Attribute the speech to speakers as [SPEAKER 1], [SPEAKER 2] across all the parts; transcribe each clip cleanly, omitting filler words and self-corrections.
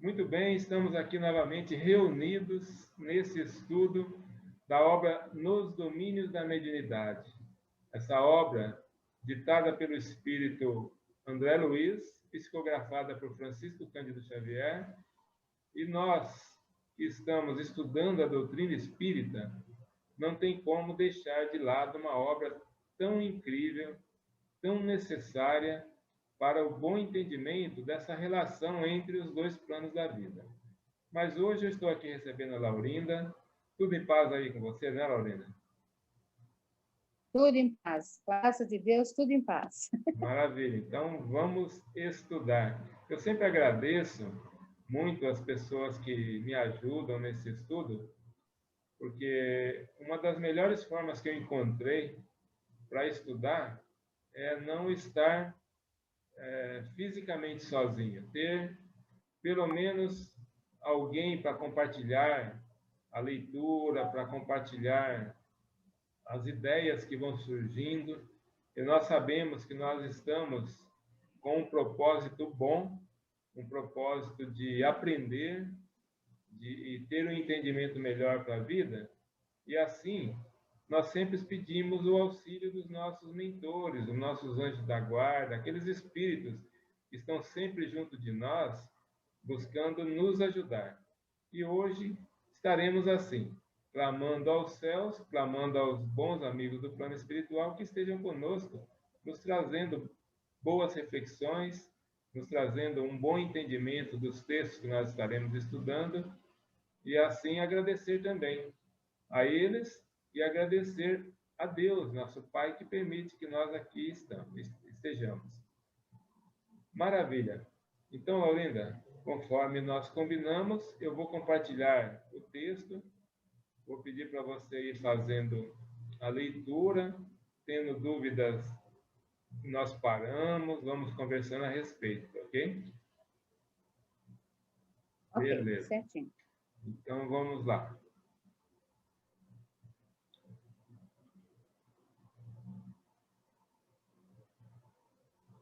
[SPEAKER 1] Muito bem, estamos aqui novamente reunidos nesse estudo da obra Nos Domínios da Mediunidade. Essa obra, ditada pelo espírito André Luiz, psicografada por Francisco Cândido Xavier, e nós que estamos estudando a doutrina espírita, não tem como deixar de lado uma obra tão incrível, tão necessária para o bom entendimento dessa relação entre os dois planos da vida. Mas hoje eu estou aqui recebendo a Laurinda. Tudo em paz aí com você, né, Laurinda?
[SPEAKER 2] Tudo em paz. Graças de Deus, tudo em paz.
[SPEAKER 1] Maravilha. Então, vamos estudar. Eu sempre agradeço muito as pessoas que me ajudam nesse estudo, porque uma das melhores formas que eu encontrei para estudar é não estar fisicamente sozinho, ter pelo menos alguém para compartilhar a leitura, para compartilhar as ideias que vão surgindo. E nós sabemos que nós estamos com um propósito bom, um propósito de aprender, de ter um entendimento melhor para a vida. E assim, nós sempre pedimos o auxílio dos nossos mentores, os nossos anjos da guarda, aqueles espíritos que estão sempre junto de nós, buscando nos ajudar. E hoje estaremos assim, clamando aos céus, clamando aos bons amigos do plano espiritual que estejam conosco, nos trazendo boas reflexões, nos trazendo um bom entendimento dos textos que nós estaremos estudando, e assim agradecer também a eles e agradecer a Deus, nosso Pai, que permite que nós aqui estejamos. Maravilha. Então, Laurinda, conforme nós combinamos, eu vou compartilhar o texto, vou pedir para você ir fazendo a leitura, tendo dúvidas, nós paramos, vamos conversando a respeito, ok?
[SPEAKER 2] Ok,
[SPEAKER 1] Beleza.
[SPEAKER 2] certinho.
[SPEAKER 1] Então, vamos lá.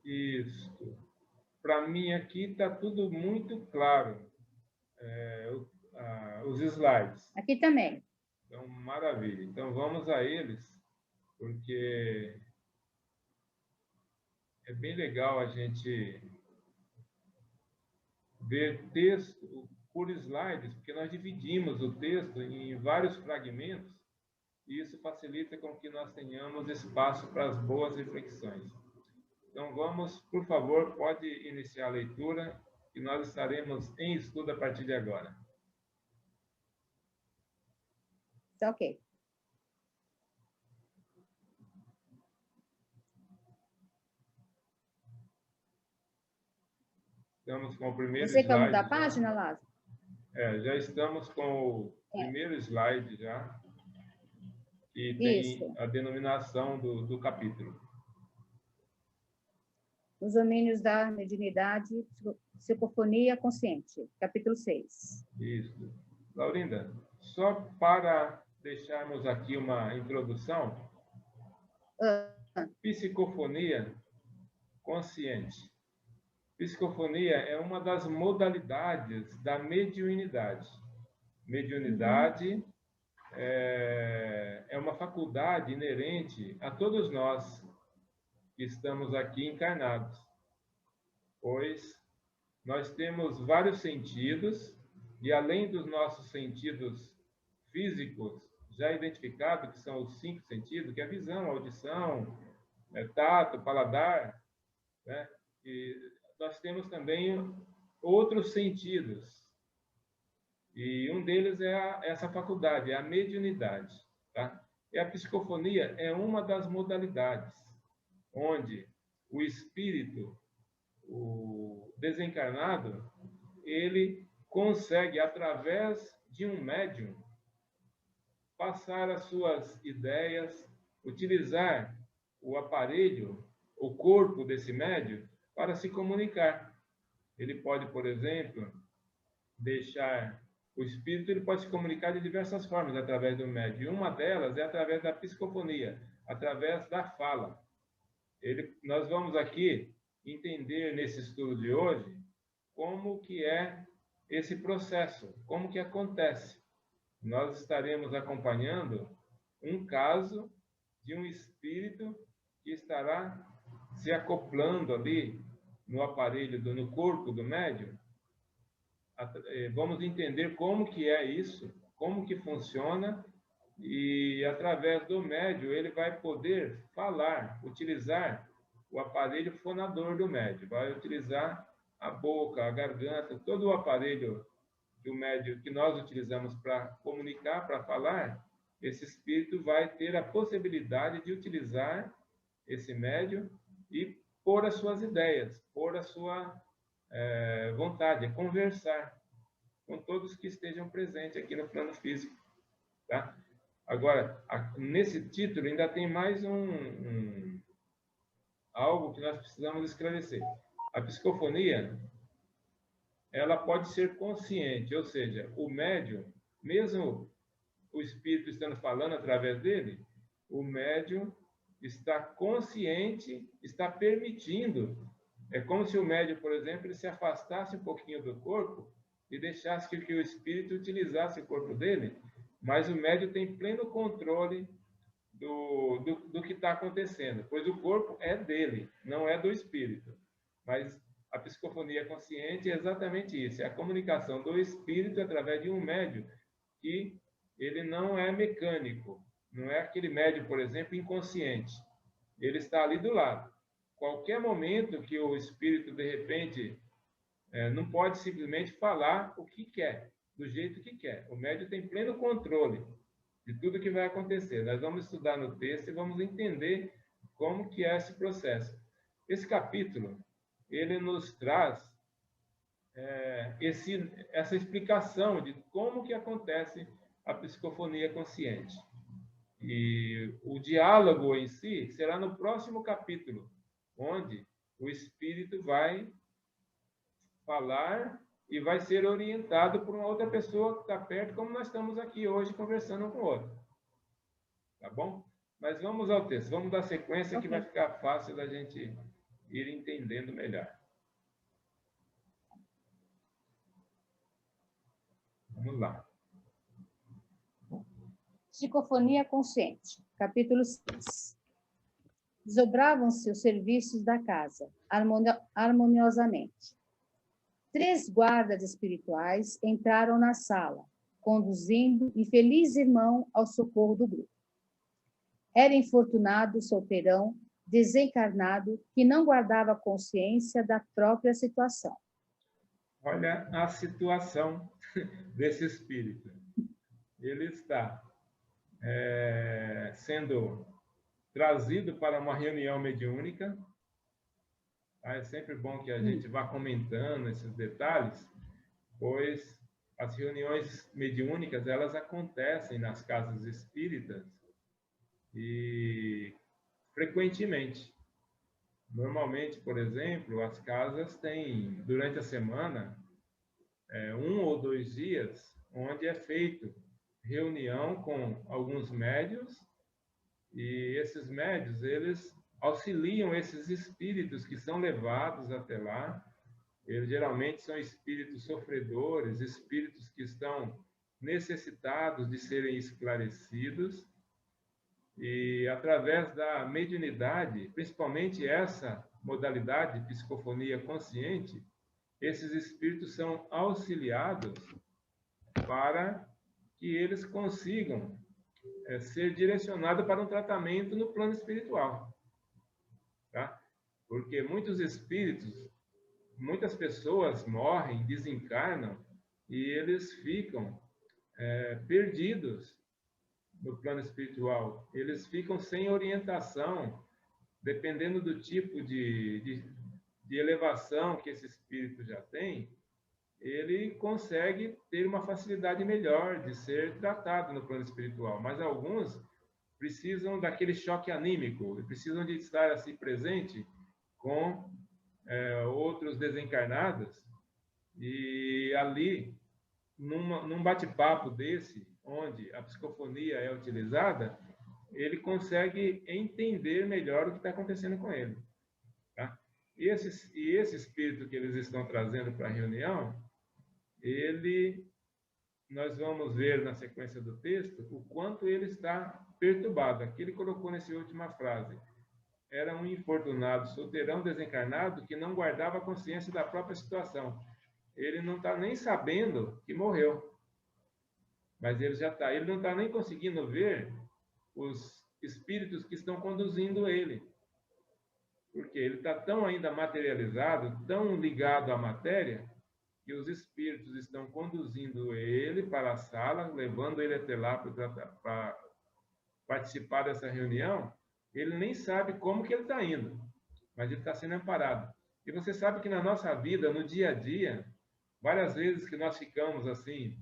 [SPEAKER 1] Isso. Para mim aqui está tudo muito claro. Os slides.
[SPEAKER 2] Aqui também.
[SPEAKER 1] Então, maravilha. Então, vamos a eles, porque é bem legal a gente ver texto por slides, porque nós dividimos o texto em vários fragmentos, e isso facilita com que nós tenhamos espaço para as boas reflexões. Então, vamos, por favor, pode iniciar a leitura, e nós estaremos em estudo a partir de agora.
[SPEAKER 2] Tá ok.
[SPEAKER 1] Estamos com o primeiro
[SPEAKER 2] Você
[SPEAKER 1] slide.
[SPEAKER 2] quer mudar a página, Lázaro?
[SPEAKER 1] Já estamos com o primeiro slide já, que tem a denominação do capítulo.
[SPEAKER 2] Os domínios da mediunidade, psicofonia consciente, capítulo 6.
[SPEAKER 1] Isso. Laurinda, só para deixarmos aqui uma introdução, psicofonia consciente. Psicofonia é uma das modalidades da mediunidade. Mediunidade é uma faculdade inerente a todos nós que estamos aqui encarnados, pois nós temos vários sentidos, e além dos nossos sentidos físicos já identificados, que são os 5 sentidos, que é a visão, a audição, tato, paladar, né? E nós temos também outros sentidos, e um deles é essa faculdade, é a mediunidade, tá? E a psicofonia é uma das modalidades, onde o espírito, o desencarnado, ele consegue, através de um médium, passar as suas ideias, utilizar o aparelho, o corpo desse médium, para se comunicar. Ele pode, por exemplo, deixar o espírito, ele pode se comunicar de diversas formas através do médium. Uma delas é através da psicofonia, através da fala. Nós vamos aqui entender nesse estudo de hoje como que é esse processo, como que acontece. Nós estaremos acompanhando um caso de um espírito que estará se acoplando ali no aparelho, no corpo do médium. Vamos entender como que é isso, como que funciona, e através do médium ele vai poder falar, utilizar o aparelho fonador do médium, vai utilizar a boca, a garganta, todo o aparelho do médium que nós utilizamos para comunicar, para falar. Esse espírito vai ter a possibilidade de utilizar esse médium e pôr as suas ideias, pôr a sua vontade, conversar com todos que estejam presentes aqui no plano físico. Tá? Agora, nesse título ainda tem mais algo que nós precisamos esclarecer. A psicofonia, ela pode ser consciente, ou seja, o médium, mesmo o espírito estando falando através dele, o médium está consciente, está permitindo. É como se o médium, por exemplo, ele se afastasse um pouquinho do corpo e deixasse que o espírito utilizasse o corpo dele, mas o médium tem pleno controle do que está acontecendo, pois o corpo é dele, não é do espírito. Mas a psicofonia consciente é exatamente isso, é a comunicação do espírito através de um médium que ele não é mecânico, não é aquele médium, por exemplo, inconsciente. Ele está ali do lado. Qualquer momento que o espírito, de repente, não pode simplesmente falar o que quer, do jeito que quer. O médium tem pleno controle de tudo que vai acontecer. Nós vamos estudar no texto e vamos entender como que é esse processo. Esse capítulo, ele nos traz essa explicação de como que acontece a psicofonia consciente. E o diálogo em si será no próximo capítulo, onde o espírito vai falar e vai ser orientado por uma outra pessoa que está perto, como nós estamos aqui hoje conversando um com o outro. Tá bom? Mas vamos ao texto, vamos dar sequência que vai ficar fácil da gente ir entendendo melhor. Vamos lá.
[SPEAKER 2] Psicofonia consciente, capítulo 6. Desdobravam-se os serviços da casa, harmoniosamente. 3 guardas espirituais entraram na sala, conduzindo infeliz irmão ao socorro do grupo. Era infortunado solteirão, desencarnado, que não guardava consciência da própria situação.
[SPEAKER 1] Olha a situação desse espírito. Ele está sendo trazido para uma reunião mediúnica. É sempre bom que a gente vá comentando esses detalhes, pois as reuniões mediúnicas, elas acontecem nas casas espíritas e frequentemente. Normalmente, por exemplo, as casas têm, durante a semana, 1 ou 2 dias, onde é feito reunião com alguns médiuns, e esses médiuns, eles auxiliam esses espíritos que são levados até lá. Eles geralmente são espíritos sofredores, espíritos que estão necessitados de serem esclarecidos, e através da mediunidade, principalmente essa modalidade de psicofonia consciente, esses espíritos são auxiliados para que eles consigam ser direcionados para um tratamento no plano espiritual. Tá? Porque muitos espíritos, muitas pessoas morrem, desencarnam, e eles ficam perdidos no plano espiritual. Eles ficam sem orientação, dependendo do tipo de elevação que esse espírito já tem, ele consegue ter uma facilidade melhor de ser tratado no plano espiritual. Mas alguns precisam daquele choque anímico, precisam de estar assim presente com outros desencarnados, e ali, num bate-papo desse, onde a psicofonia é utilizada, ele consegue entender melhor o que está acontecendo com ele. Tá? E esse espírito que eles estão trazendo para a reunião, nós vamos ver na sequência do texto o quanto ele está perturbado. Aqui ele colocou nessa última frase: era um infortunado solteirão desencarnado que não guardava a consciência da própria situação. Ele não está nem sabendo que morreu, mas ele não está nem conseguindo ver os espíritos que estão conduzindo ele, porque ele está tão ainda materializado, tão ligado à matéria, que os espíritos estão conduzindo ele para a sala, levando ele até lá para participar dessa reunião. Ele nem sabe como que ele está indo, mas ele está sendo amparado. E você sabe que na nossa vida, no dia a dia, várias vezes que nós ficamos assim,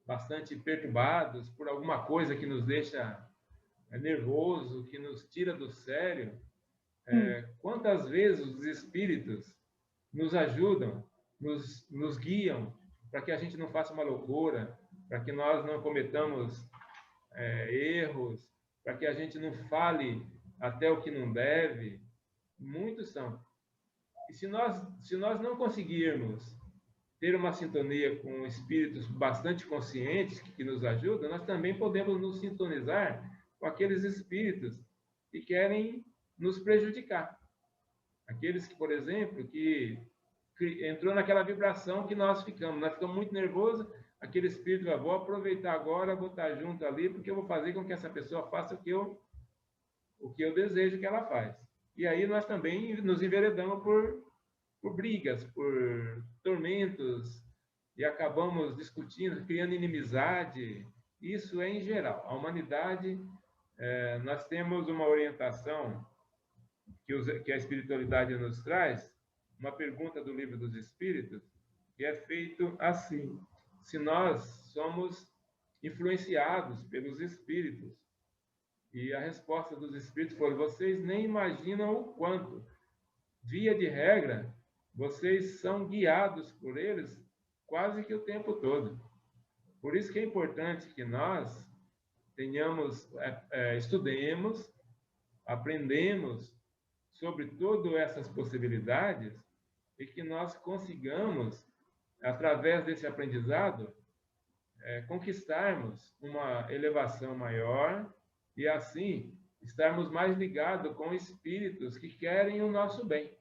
[SPEAKER 1] bastante perturbados por alguma coisa que nos deixa nervoso, que nos tira do sério, quantas vezes os espíritos nos ajudam, nos guiam para que a gente não faça uma loucura, para que nós não cometamos erros, para que a gente não fale até o que não deve. Muitos são. E se nós não conseguirmos ter uma sintonia com espíritos bastante conscientes que nos ajudam, nós também podemos nos sintonizar com aqueles espíritos que querem nos prejudicar. Aqueles que, por exemplo, que entrou naquela vibração que nós ficamos muito nervosos, aquele espírito vai: vou aproveitar agora, vou estar junto ali, porque eu vou fazer com que essa pessoa faça o que eu desejo que ela faça. E aí nós também nos enveredamos por brigas, por tormentos, e acabamos discutindo, criando inimizade. Isso é em geral. A humanidade, nós temos uma orientação que a espiritualidade nos traz, uma pergunta do Livro dos Espíritos, que é feito assim: se nós somos influenciados pelos espíritos? E a resposta dos espíritos foi: vocês nem imaginam o quanto. Via de regra, vocês são guiados por eles quase que o tempo todo. Por isso que é importante que nós estudemos, aprendemos sobre todas essas possibilidades e que nós consigamos, através desse aprendizado, conquistarmos uma elevação maior e, assim, estarmos mais ligados com espíritos que querem o nosso bem,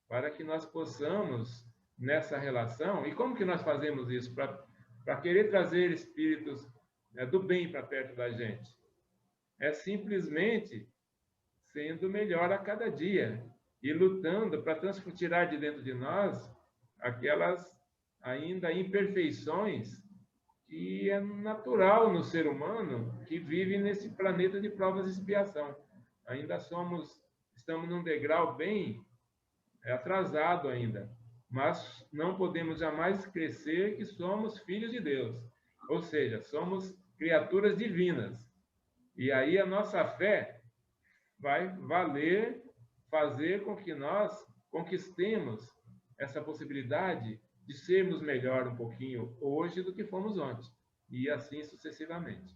[SPEAKER 1] para que nós possamos, nessa relação... E como que nós fazemos isso? Para querer trazer espíritos do bem para perto da gente? É simplesmente sendo melhor a cada dia e lutando para tirar de dentro de nós aquelas ainda imperfeições que é natural no ser humano que vive nesse planeta de provas e expiação. Ainda estamos num degrau bem atrasado ainda, mas não podemos jamais esquecer que somos filhos de Deus, ou seja, somos criaturas divinas. E aí a nossa fé vai valer fazer com que nós conquistemos essa possibilidade de sermos melhor um pouquinho hoje do que fomos ontem, e assim sucessivamente.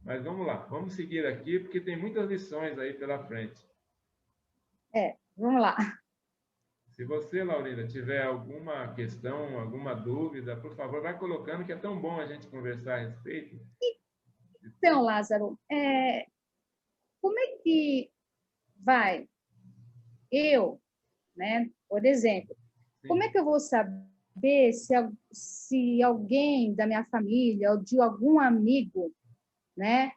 [SPEAKER 1] Mas vamos lá, vamos seguir aqui, porque tem muitas lições aí pela frente.
[SPEAKER 2] Vamos lá.
[SPEAKER 1] Se você, Laurinda, tiver alguma questão, alguma dúvida, por favor, vai colocando, que é tão bom a gente conversar a respeito.
[SPEAKER 2] Então, Lázaro, como é que vai eu, né, por exemplo,
[SPEAKER 1] Sim.
[SPEAKER 2] Como é que eu vou saber se alguém da minha família ou de algum amigo, né,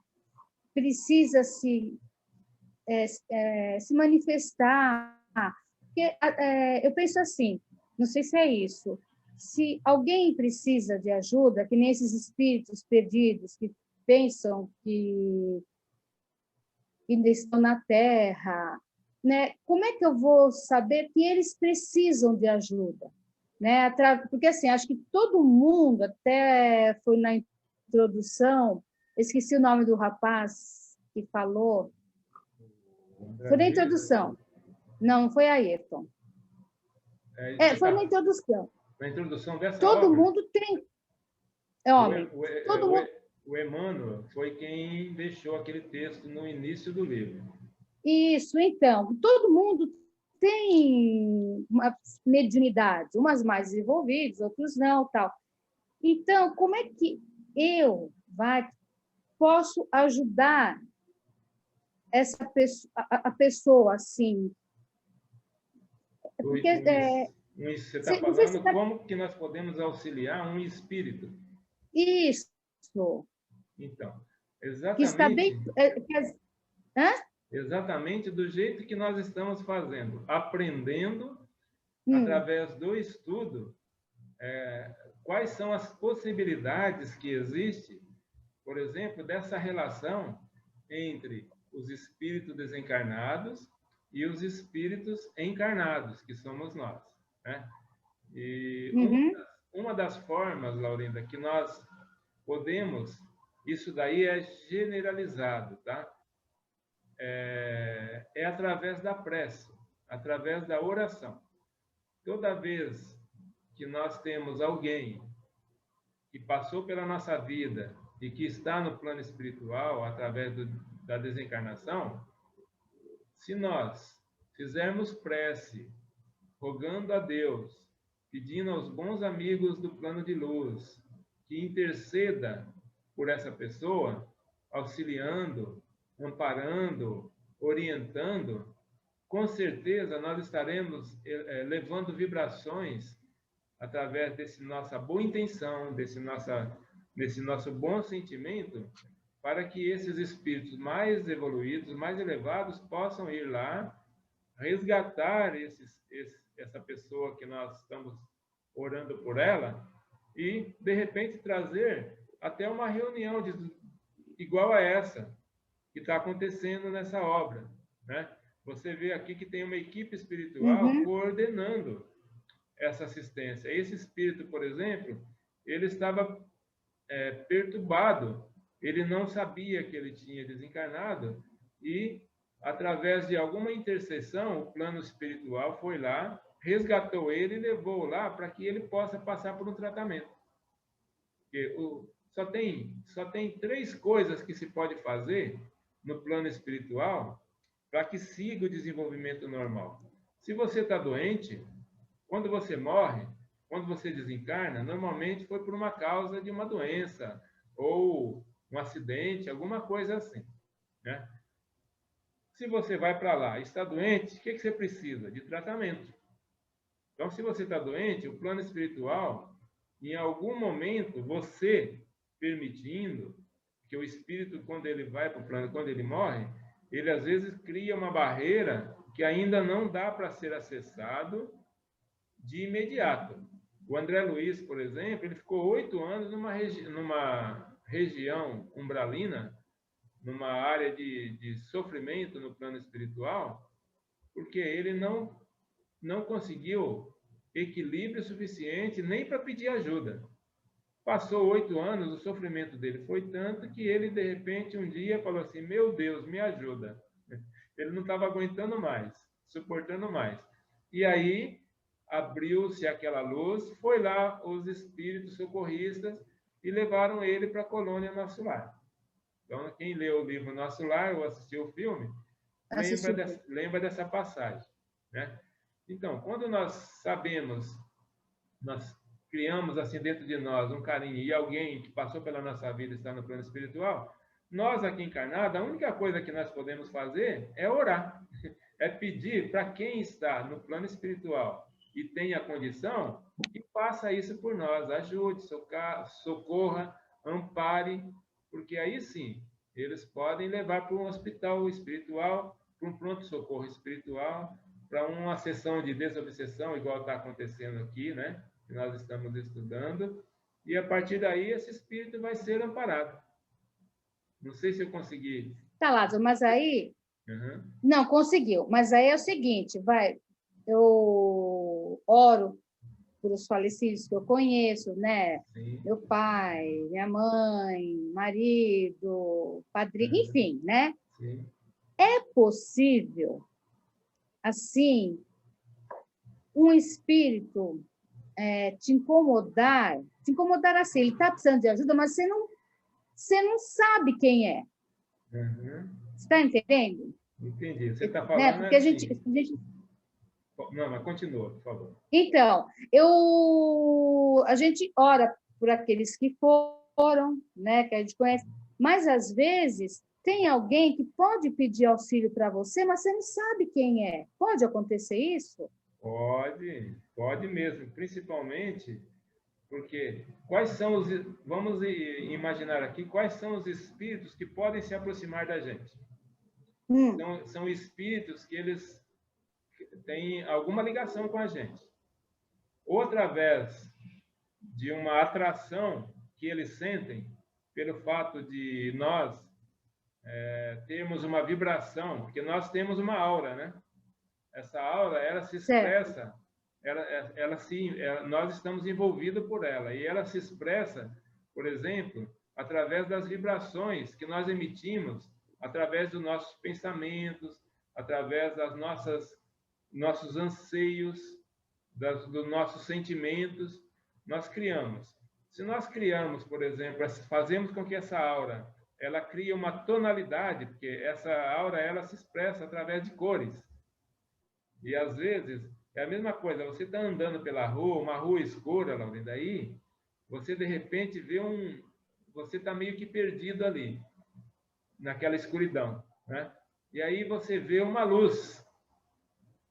[SPEAKER 2] precisa se manifestar? Porque eu penso assim, não sei se é isso, se alguém precisa de ajuda, que nem esses espíritos perdidos que pensam que ainda estão na Terra, né? Como é que eu vou saber que eles precisam de ajuda? Né? Porque, assim, acho que todo mundo, até foi na introdução, esqueci o nome do rapaz que falou, foi na introdução. Não foi a Ayrton. Foi na introdução.
[SPEAKER 1] Na introdução dessa
[SPEAKER 2] todo
[SPEAKER 1] obra,
[SPEAKER 2] mundo tem... Homem, todo mundo...
[SPEAKER 1] O Emmanuel foi quem deixou aquele texto no início do livro.
[SPEAKER 2] Isso, então, todo mundo têm uma mediunidade, umas mais desenvolvidas, outros não, tal. Então, como é que eu posso ajudar essa pessoa, a pessoa assim?
[SPEAKER 1] Porque, você está
[SPEAKER 2] não sei se
[SPEAKER 1] falando como que nós podemos auxiliar um espírito.
[SPEAKER 2] Isso.
[SPEAKER 1] Então,
[SPEAKER 2] Que está
[SPEAKER 1] exatamente,
[SPEAKER 2] bem... Hã?
[SPEAKER 1] exatamente do jeito que nós estamos fazendo, aprendendo, através do estudo, quais são as possibilidades que existem, por exemplo, dessa relação entre os espíritos desencarnados e os espíritos encarnados, que somos nós, né? E uma das formas, Laurinda, que nós podemos, isso daí é generalizado, tá? É através da prece, através da oração. Toda vez que nós temos alguém que passou pela nossa vida e que está no plano espiritual através da desencarnação, se nós fizermos prece, rogando a Deus, pedindo aos bons amigos do plano de luz que interceda por essa pessoa, auxiliando, amparando, orientando, com certeza nós estaremos levando vibrações através dessa nossa boa intenção, desse nosso bom sentimento, para que esses espíritos mais evoluídos, mais elevados, possam ir lá, resgatar essa pessoa que nós estamos orando por ela e, de repente, trazer até uma reunião igual a essa que está acontecendo nessa obra, né? Você vê aqui que tem uma equipe espiritual coordenando essa assistência. Esse espírito, por exemplo, ele estava perturbado, ele não sabia que ele tinha desencarnado e, através de alguma intercessão, o plano espiritual foi lá, resgatou ele e levou lá para que ele possa passar por um tratamento. Porque só tem 3 coisas que se pode fazer no plano espiritual para que siga o desenvolvimento normal. Se você está doente, quando você morre, quando você desencarna, normalmente foi por uma causa de uma doença ou um acidente, alguma coisa assim, né? Se você vai para lá e está doente, o que você precisa? De tratamento. Então, se você está doente, o plano espiritual, em algum momento, você permitindo que o espírito, quando ele vai para o plano, quando ele morre, ele às vezes cria uma barreira que ainda não dá para ser acessado de imediato. O André Luiz, por exemplo, ele ficou 8 anos numa região umbralina, numa área de sofrimento no plano espiritual, porque ele não conseguiu equilíbrio suficiente nem para pedir ajuda. Passou 8 anos, o sofrimento dele foi tanto que ele, de repente, um dia falou assim, meu Deus, me ajuda. Ele não estava aguentando mais, suportando mais. E aí, abriu-se aquela luz, foi lá os espíritos socorristas e levaram ele para a colônia Nosso Lar. Então, quem leu o livro Nosso Lar ou assistiu o filme, lembra dessa passagem, né? Então, quando nós sabemos, nós criamos assim dentro de nós um carinho e alguém que passou pela nossa vida está no plano espiritual, nós aqui encarnados, a única coisa que nós podemos fazer é orar, é pedir para quem está no plano espiritual e tem a condição, que faça isso por nós, ajude, socorra, ampare, porque aí sim, eles podem levar para um hospital espiritual, para um pronto-socorro espiritual, para uma sessão de desobsessão, igual está acontecendo aqui, né? Que nós estamos estudando, e a partir daí esse espírito vai ser amparado. Não sei se eu consegui.
[SPEAKER 2] Tá, Lázaro, mas aí... Não, conseguiu. Mas aí é o seguinte, eu oro por os falecidos que eu conheço, né? Sim. Meu pai, minha mãe, marido, padrinho, enfim, né?
[SPEAKER 1] Sim.
[SPEAKER 2] É possível, assim, um espírito te incomodar assim, ele está precisando de ajuda, mas você não sabe quem é. Você está entendendo?
[SPEAKER 1] Entendi. Você está falando,
[SPEAKER 2] né? Porque
[SPEAKER 1] assim,
[SPEAKER 2] a gente...
[SPEAKER 1] Não, mas continua, por favor.
[SPEAKER 2] Então, a gente ora por aqueles que foram, né, que a gente conhece, mas às vezes tem alguém que pode pedir auxílio para você, mas você não sabe quem é. Pode acontecer isso?
[SPEAKER 1] Pode mesmo, principalmente porque quais são os, vamos imaginar aqui, quais são os espíritos que podem se aproximar da gente? São espíritos que eles têm alguma ligação com a gente. Ou através de uma atração que eles sentem pelo fato de nós termos uma vibração, porque nós temos uma aura, né? Essa aura, ela se expressa, nós estamos envolvidos por ela, e ela se expressa, por exemplo, através das vibrações que nós emitimos, através dos nossos pensamentos, através das nossos anseios, dos nossos sentimentos, nós criamos. Se nós criamos, por exemplo, fazemos com que essa aura, ela crie uma tonalidade, porque essa aura, ela se expressa através de cores. E, às vezes, é a mesma coisa, você está andando pela rua, uma rua escura, Laura, daí você, de repente, vê você está meio que perdido ali, naquela escuridão, né? E aí você vê uma luz.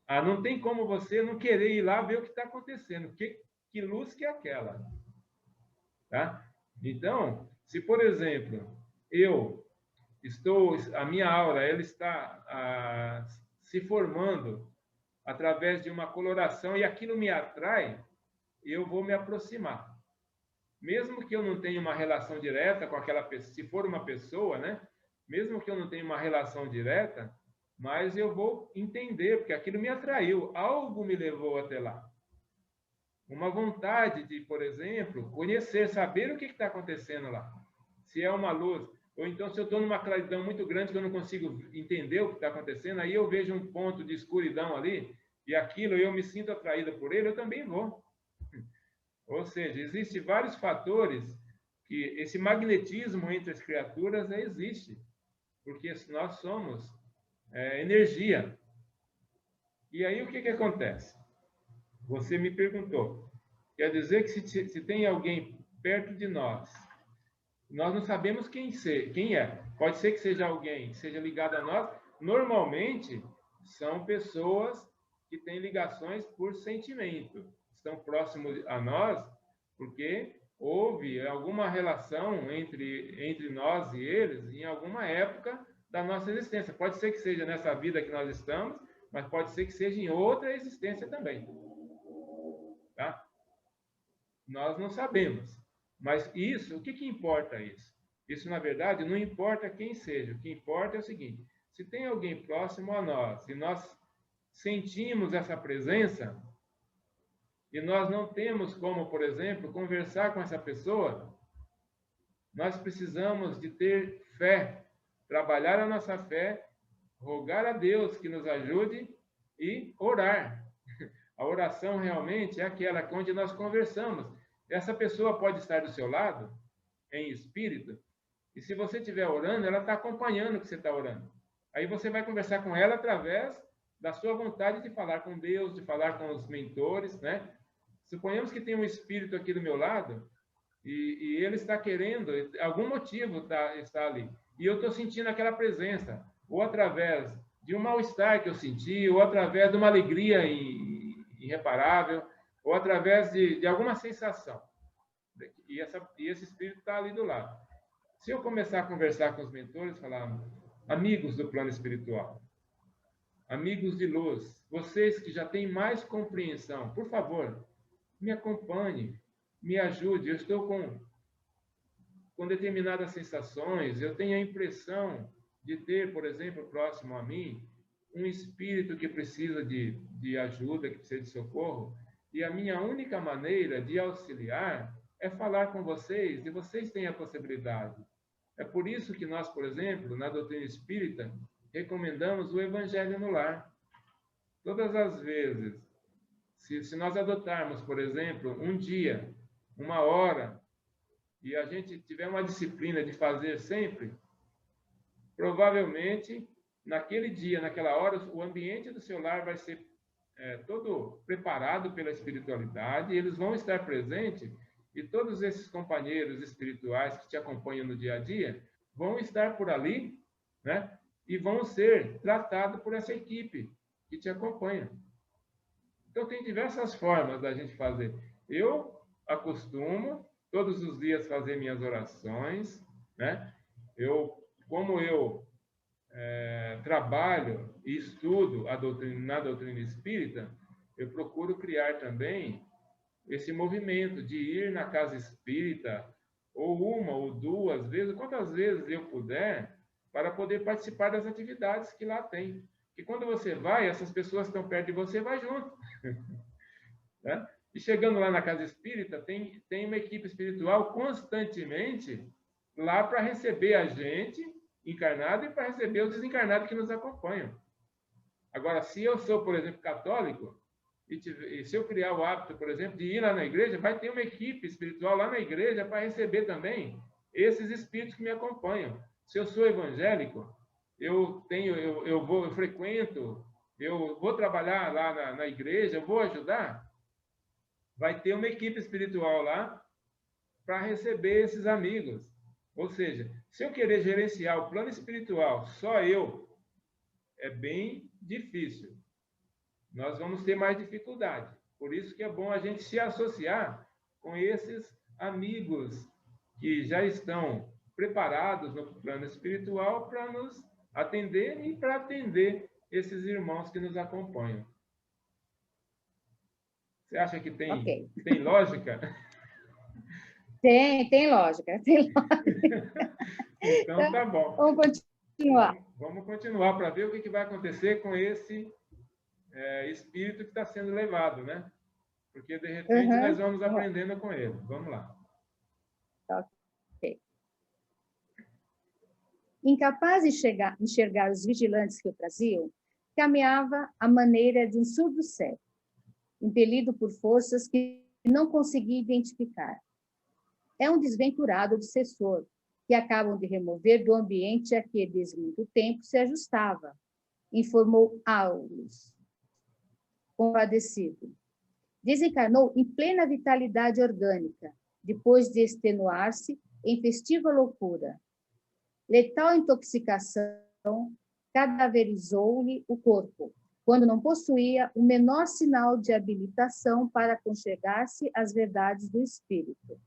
[SPEAKER 1] Não tem como você não querer ir lá ver o que está acontecendo. Que luz que é aquela? Tá? Então, se, por exemplo, a minha aura, ela está se formando através de uma coloração e aquilo me atrai, eu vou me aproximar. Mesmo que eu não tenha uma relação direta com aquela pessoa, se for uma pessoa, né? Mesmo que eu não tenha uma relação direta, mas eu vou entender, porque aquilo me atraiu, algo me levou até lá. Uma vontade de, por exemplo, conhecer, saber o que está acontecendo lá. Se é uma luz, ou então se eu estou numa claridão muito grande que eu não consigo entender o que está acontecendo, aí eu vejo um ponto de escuridão ali, e aquilo eu me sinto atraída por ele, eu também vou. Ou seja, existem vários fatores que esse magnetismo entre as criaturas existe, porque nós somos energia. E aí o que acontece? Você me perguntou. Quer dizer que se tem alguém perto de nós não sabemos quem é. Pode ser que seja alguém que seja ligado a nós. Normalmente, são pessoas que têm ligações por sentimento. Estão próximos a nós porque houve alguma relação entre nós e eles em alguma época da nossa existência. Pode ser que seja nessa vida que nós estamos, mas pode ser que seja em outra existência também. Tá? Nós não sabemos. Mas isso, o que importa isso? Isso, na verdade, não importa quem seja. O que importa é o seguinte: se tem alguém próximo a nós e nós sentimos essa presença e nós não temos como, por exemplo, conversar com essa pessoa, nós precisamos de ter fé, trabalhar a nossa fé, rogar a Deus que nos ajude e orar. A oração realmente é aquela onde nós conversamos. Essa pessoa pode estar do seu lado, em espírito, e se você estiver orando, ela está acompanhando o que você está orando. Aí você vai conversar com ela através da sua vontade de falar com Deus, de falar com os mentores, né? Suponhamos que tem um espírito aqui do meu lado, e ele está querendo, algum motivo está ali, e eu estou sentindo aquela presença, ou através de um mal-estar que eu senti, ou através de uma alegria irreparável, ou através de alguma sensação. E esse espírito está ali do lado. Se eu começar a conversar com os mentores, falar, amigos do plano espiritual, amigos de luz, vocês que já têm mais compreensão, por favor, me acompanhe, me ajude. Eu estou com determinadas sensações, eu tenho a impressão de ter, por exemplo, próximo a mim, um espírito que precisa de ajuda, que precisa de socorro, e a minha única maneira de auxiliar é falar com vocês, e vocês têm a possibilidade. É por isso que nós, por exemplo, na doutrina espírita, recomendamos o Evangelho no lar. Todas as vezes, se nós adotarmos, por exemplo, um dia, uma hora, e a gente tiver uma disciplina de fazer sempre, provavelmente, naquele dia, naquela hora, o ambiente do seu lar vai ser todo preparado pela espiritualidade, eles vão estar presentes e todos esses companheiros espirituais que te acompanham no dia a dia vão estar por ali, né? E vão ser tratados por essa equipe que te acompanha. Então, tem diversas formas da gente fazer. Eu acostumo todos os dias fazer minhas orações, né? Como eu trabalho e estudo na doutrina espírita, eu procuro criar também esse movimento de ir na casa espírita, ou uma ou duas vezes, quantas vezes eu puder, para poder participar das atividades que lá tem. E quando você vai, essas pessoas que estão perto de você, vai junto. Né? E chegando lá na casa espírita, tem uma equipe espiritual constantemente lá para receber a gente encarnado e para receber os desencarnados que nos acompanham. Agora, se eu sou, por exemplo, católico, e se eu criar o hábito, por exemplo, de ir lá na igreja, vai ter uma equipe espiritual lá na igreja para receber também esses espíritos que me acompanham. Se eu sou evangélico, eu frequento, eu vou trabalhar lá na igreja, eu vou ajudar, vai ter uma equipe espiritual lá para receber esses amigos. Ou seja, se eu querer gerenciar o plano espiritual só eu, é bem difícil. Nós vamos ter mais dificuldade. Por isso que é bom a gente se associar com esses amigos que já estão preparados no plano espiritual para nos atender e para atender esses irmãos que nos acompanham. Você acha que tem lógica?
[SPEAKER 2] Tem lógica, tem lógica.
[SPEAKER 1] Então, tá bom.
[SPEAKER 2] Vamos continuar.
[SPEAKER 1] Vamos continuar para ver o que vai acontecer com esse espírito que está sendo levado, né? Porque, de repente, nós vamos aprendendo com ele. Vamos lá.
[SPEAKER 2] Ok. Incapaz de enxergar os vigilantes que o traziam, caminhava à maneira de um surdo cego, impelido por forças que não conseguia identificar. É um desventurado obsessor, que acabam de remover do ambiente a que desde muito tempo se ajustava, informou Aulus, compadecido. Desencarnou em plena vitalidade orgânica, depois de extenuar-se em festiva loucura. Letal intoxicação cadaverizou-lhe o corpo, quando não possuía o menor sinal de habilitação para aconchegar-se às verdades do espírito.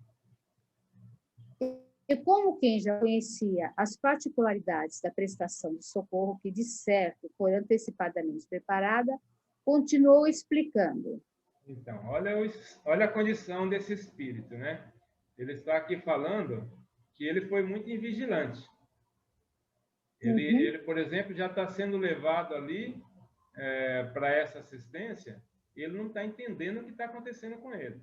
[SPEAKER 2] E como quem já conhecia as particularidades da prestação de socorro, que de certo foi antecipadamente preparada, continuou explicando.
[SPEAKER 1] Então, olha a condição desse espírito, né? Ele está aqui falando que ele foi muito invigilante. Ele, por exemplo, já está sendo levado ali para essa assistência, e ele não está entendendo o que está acontecendo com ele.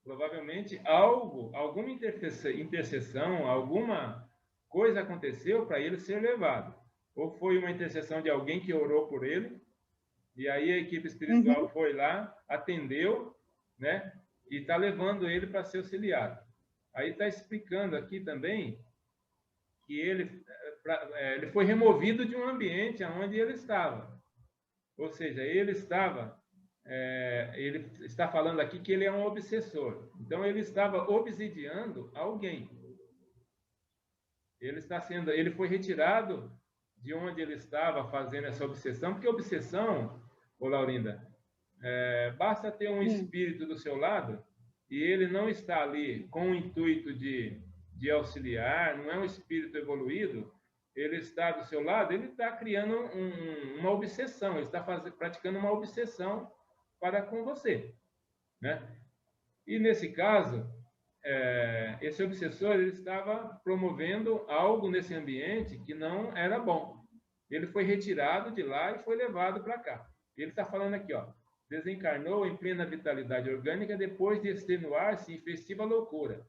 [SPEAKER 1] Provavelmente alguma intercessão, alguma coisa aconteceu para ele ser levado. Ou foi uma intercessão de alguém que orou por ele, e aí a equipe espiritual foi lá, atendeu, né? E está levando ele para ser auxiliado. Aí está explicando aqui também que ele foi removido de um ambiente onde ele estava. Ou seja, ele está falando aqui que ele é um obsessor. Então, ele estava obsidiando alguém. Ele foi retirado de onde ele estava fazendo essa obsessão, porque obsessão, ô Laurinda, basta ter um espírito do seu lado e ele não está ali com o intuito de auxiliar, não é um espírito evoluído, ele está do seu lado, ele está criando uma obsessão, ele está praticando uma obsessão para com você, né? E nesse caso, esse obsessor ele estava promovendo algo nesse ambiente que não era bom. Ele foi retirado de lá e foi levado para cá. Ele está falando aqui, ó, desencarnou em plena vitalidade orgânica depois de extenuar-se em festiva loucura.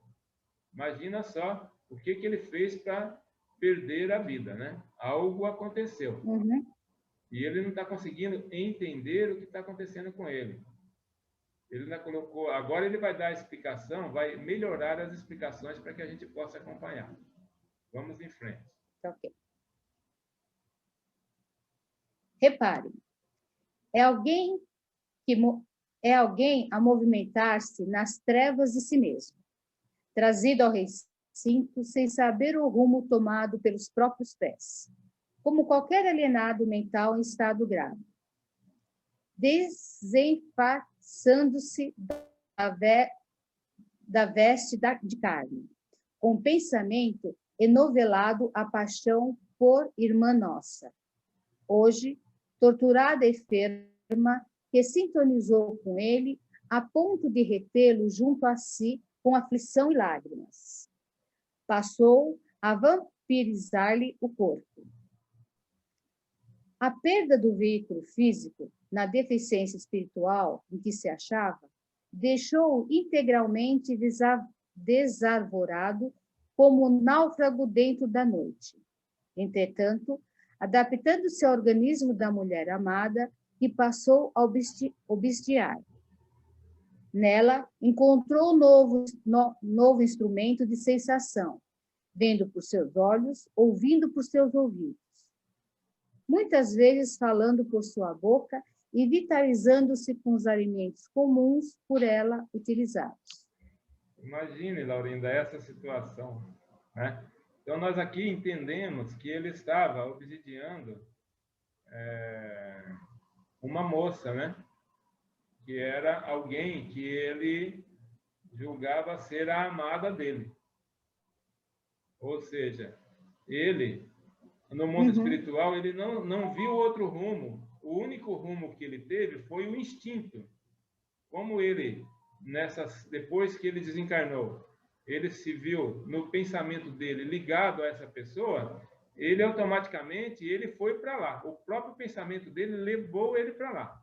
[SPEAKER 1] Imagina só o que ele fez para perder a vida, né? Algo aconteceu. E ele não está conseguindo entender o que está acontecendo com ele. Ele ainda colocou... Agora ele vai dar a explicação, vai melhorar as explicações para que a gente possa acompanhar. Vamos em frente.
[SPEAKER 2] Ok. Repare, É alguém é alguém a movimentar-se nas trevas de si mesmo, trazido ao recinto sem saber o rumo tomado pelos próprios pés, como qualquer alienado mental em estado grave, desenfaçando-se da veste de carne, com pensamento enovelado à paixão por irmã nossa, hoje torturada e enferma, que sintonizou com ele a ponto de retê-lo junto a si com aflição e lágrimas. Passou a vampirizar-lhe o corpo. A perda do veículo físico, na deficiência espiritual em que se achava, deixou-o integralmente desarvorado como um náufrago dentro da noite. Entretanto, adaptando-se ao organismo da mulher amada, que passou a obstiar. Nela, encontrou novo instrumento de sensação, vendo por seus olhos, ouvindo por seus ouvidos. Muitas vezes falando por sua boca e vitalizando-se com os alimentos comuns por ela utilizados.
[SPEAKER 1] Imagine, Laurinda, essa situação, né? Então, nós aqui entendemos que ele estava obsidiando uma moça, né? Que era alguém que ele julgava ser a amada dele. Ou seja, ele, no mundo espiritual, ele não viu outro rumo. O único rumo que ele teve foi o instinto. Como ele, depois que ele desencarnou, ele se viu no pensamento dele ligado a essa pessoa, ele automaticamente foi para lá. O próprio pensamento dele levou ele para lá.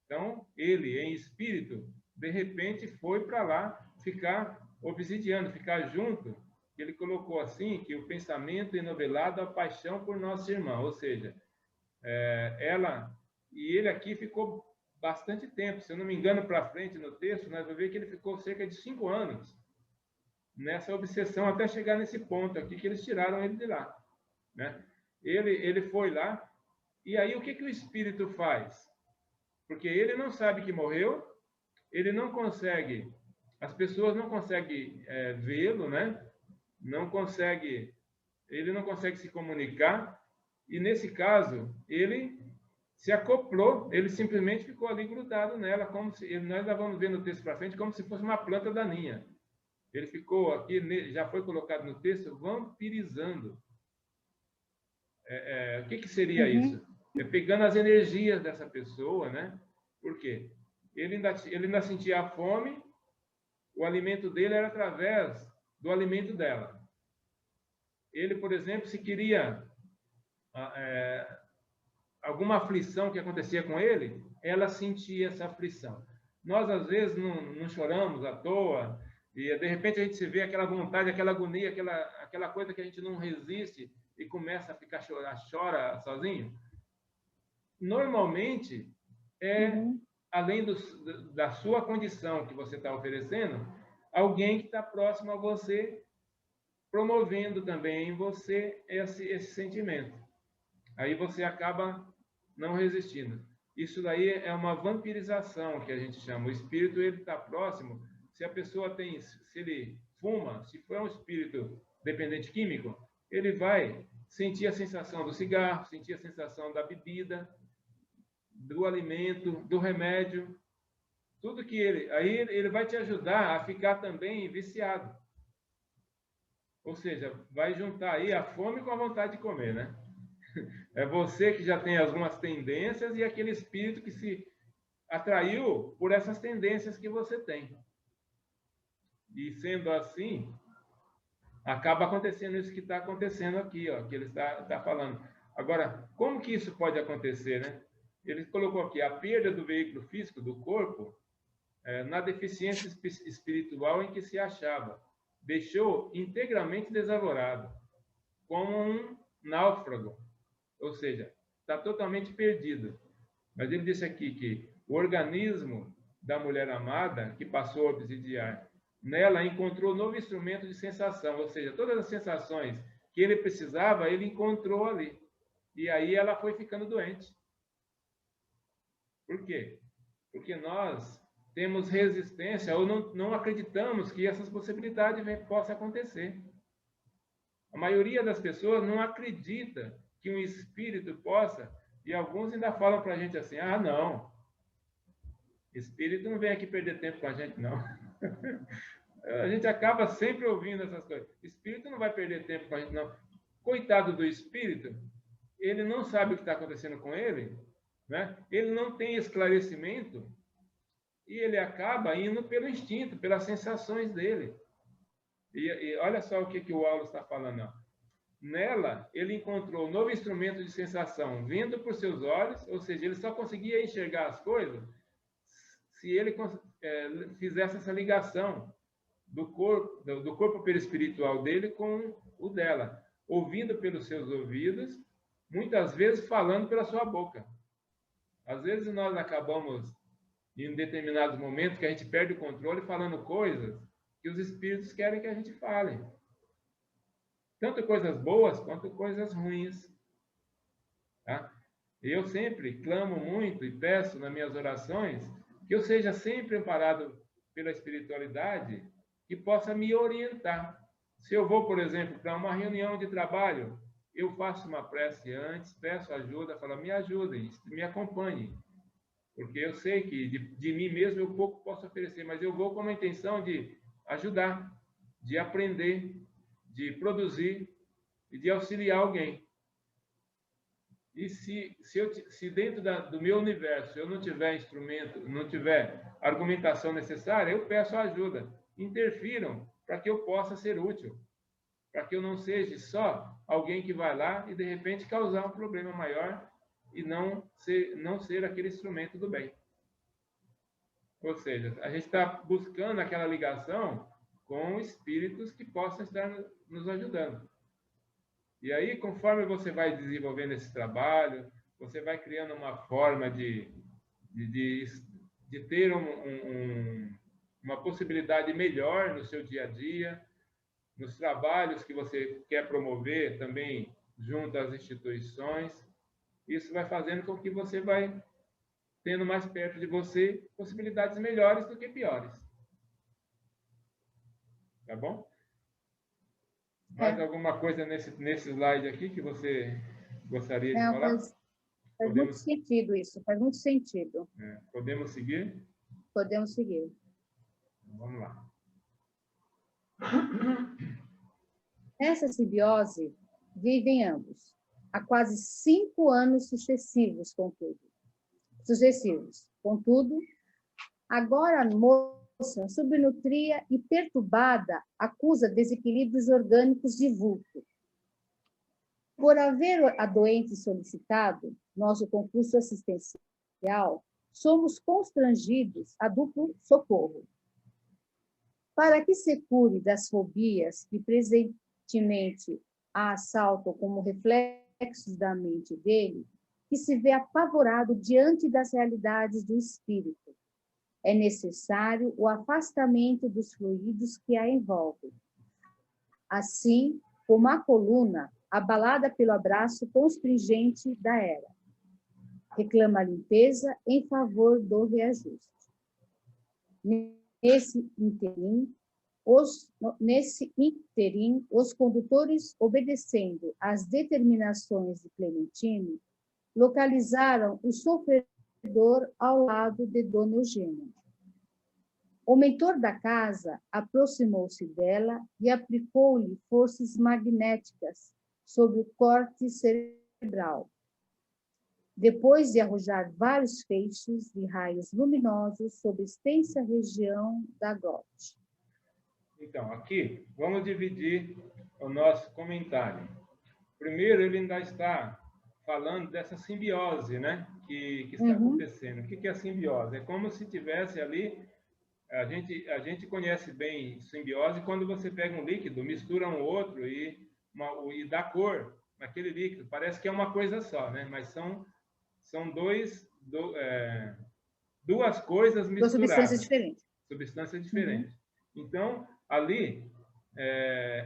[SPEAKER 1] Então, ele, em espírito, de repente foi para lá ficar obsidiando, ficar junto. Ele colocou assim, que o pensamento enovelado a paixão por nossa irmã. Ou seja, ela e ele aqui ficou bastante tempo. Se eu não me engano, para frente no texto, nós vamos ver que ele ficou cerca de 5 anos nessa obsessão, até chegar nesse ponto aqui, que eles tiraram ele de lá, né? Ele foi lá, e aí o que o espírito faz? Porque ele não sabe que morreu, ele não consegue, as pessoas não conseguem vê-lo, né? Ele não consegue se comunicar, e nesse caso, ele se acoplou, ele simplesmente ficou ali grudado nela, como se, nós vamos ver no texto para frente, como se fosse uma planta daninha. Ele ficou aqui, já foi colocado no texto, vampirizando. O que seria isso? Pegando as energias dessa pessoa, né? Por quê? Ele ainda sentia a fome, o alimento dele era através do alimento dela. Ele, por exemplo, se queria alguma aflição que acontecia com ele, ela sentia essa aflição. Nós, às vezes, não choramos à toa, e de repente a gente se vê aquela vontade, aquela agonia, aquela coisa que a gente não resiste e começa a ficar chora sozinho. Normalmente, além da sua condição que você está oferecendo, alguém que está próximo a você, promovendo também em você esse sentimento. Aí você acaba não resistindo. Isso daí é uma vampirização, que a gente chama. O espírito, ele está próximo. Se a pessoa se ele fuma, se for um espírito dependente químico, ele vai sentir a sensação do cigarro, sentir a sensação da bebida, do alimento, do remédio, tudo que aí ele vai te ajudar a ficar também viciado. Ou seja, vai juntar aí a fome com a vontade de comer, né? É você que já tem algumas tendências e aquele espírito que se atraiu por essas tendências que você tem. E sendo assim, acaba acontecendo isso que está acontecendo aqui, ó, que ele está falando. Agora, como que isso pode acontecer, né? Ele colocou aqui a perda do veículo físico, do corpo, na deficiência espiritual em que se achava. Deixou integralmente desarvorado, como um náufrago. Ou seja, está totalmente perdido. Mas ele disse aqui que o organismo da mulher amada, que passou a obsidiar, nela encontrou novo instrumento de sensação, ou seja, todas as sensações que ele precisava, ele encontrou ali. E aí ela foi ficando doente. Por quê? Porque nós temos resistência ou não acreditamos que essas possibilidades possam acontecer. A maioria das pessoas não acredita que um espírito possa, e alguns ainda falam para a gente assim, ah, não, espírito não vem aqui perder tempo com a gente, não. A gente acaba sempre ouvindo essas coisas. Espírito não vai perder tempo com a gente, não. Coitado do espírito, ele não sabe o que está acontecendo com ele, né? Ele não tem esclarecimento e ele acaba indo pelo instinto, pelas sensações dele. E olha só o que o Wallace está falando. Ó. Nela, ele encontrou um novo instrumento de sensação vindo por seus olhos, ou seja, ele só conseguia enxergar as coisas se ele fizesse essa ligação do corpo perispiritual dele com o dela, ouvindo pelos seus ouvidos, muitas vezes falando pela sua boca. Às vezes nós acabamos, em determinados momentos, que a gente perde o controle falando coisas que os espíritos querem que a gente fale. Tanto coisas boas quanto coisas ruins. Tá? Eu sempre clamo muito e peço nas minhas orações que eu seja sempre amparado pela espiritualidade que possa me orientar. Se eu vou, por exemplo, para uma reunião de trabalho, eu faço uma prece antes, peço ajuda, falo, me ajudem, me acompanhem. Porque eu sei que de mim mesmo eu pouco posso oferecer, mas eu vou com a intenção de ajudar, de aprender, de produzir e de auxiliar alguém. E se dentro do meu universo eu não tiver instrumento, não tiver argumentação necessária, eu peço ajuda. Interfiram para que eu possa ser útil, para que eu não seja só alguém que vai lá e de repente causar um problema maior e não ser aquele instrumento do bem. Ou seja, a gente está buscando aquela ligação com espíritos que possam estar nos ajudando. E aí, conforme você vai desenvolvendo esse trabalho, você vai criando uma forma de ter uma possibilidade melhor no seu dia a dia, nos trabalhos que você quer promover também junto às instituições. Isso vai fazendo com que você vai tendo mais perto de você possibilidades melhores do que piores. Tá bom? Mais alguma coisa nesse slide aqui que você gostaria de falar?
[SPEAKER 2] Faz muito sentido isso, faz muito sentido.
[SPEAKER 1] Podemos seguir?
[SPEAKER 2] Podemos seguir.
[SPEAKER 1] Vamos lá.
[SPEAKER 2] Nessa simbiose, vivem ambos, há quase 5 anos sucessivos, contudo, agora a moça, subnutria e perturbada, acusa desequilíbrios orgânicos de vulto. Por haver a doente solicitado nosso concurso assistencial, somos constrangidos a duplo socorro. Para que se cure das fobias que presentemente a assaltam como reflexos da mente dele, que se vê apavorado diante das realidades do espírito, é necessário o afastamento dos fluidos que a envolvem. Assim como a coluna, abalada pelo abraço constringente da era, reclama a limpeza em favor do reajuste. Nesse interim, os condutores, obedecendo às determinações de Clementine, localizaram o sofredor ao lado de Dona Eugênia. O mentor da casa aproximou-se dela e aplicou-lhe forças magnéticas sobre o córtex cerebral. Depois de arrojar vários feixes de raios luminosos sobre extensa região da glote.
[SPEAKER 1] Então, aqui, vamos dividir o nosso comentário. Primeiro, ele ainda está falando dessa simbiose, né, que está acontecendo. O que é a simbiose? É como se tivesse ali, a gente conhece bem simbiose quando você pega um líquido, mistura um outro e dá cor naquele líquido. Parece que é uma coisa só, né? Mas são duas coisas misturadas.
[SPEAKER 2] Substâncias diferentes.
[SPEAKER 1] Substâncias diferentes. Então, ali,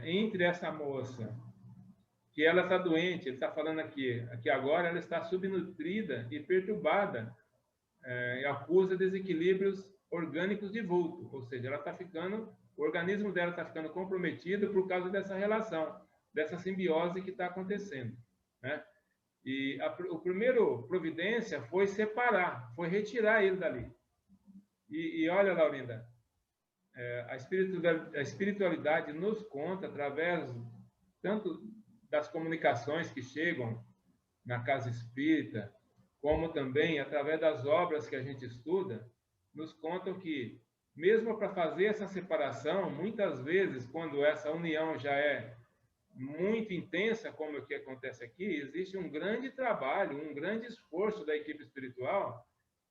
[SPEAKER 1] entre essa moça, que ela está doente, ele está falando aqui agora ela está subnutrida e perturbada e acusa desequilíbrios orgânicos de vulto, ou seja, ela está ficando, o organismo dela está ficando comprometido por causa dessa relação, dessa simbiose que está acontecendo, né? E o primeiro providência foi separar, foi retirar ele dali. E olha, Laurinda, a espiritualidade nos conta, através tanto das comunicações que chegam na casa espírita, como também através das obras que a gente estuda, nos contam que, mesmo para fazer essa separação, muitas vezes, quando essa união já é muito intensa, como o que acontece aqui, existe um grande trabalho, um grande esforço da equipe espiritual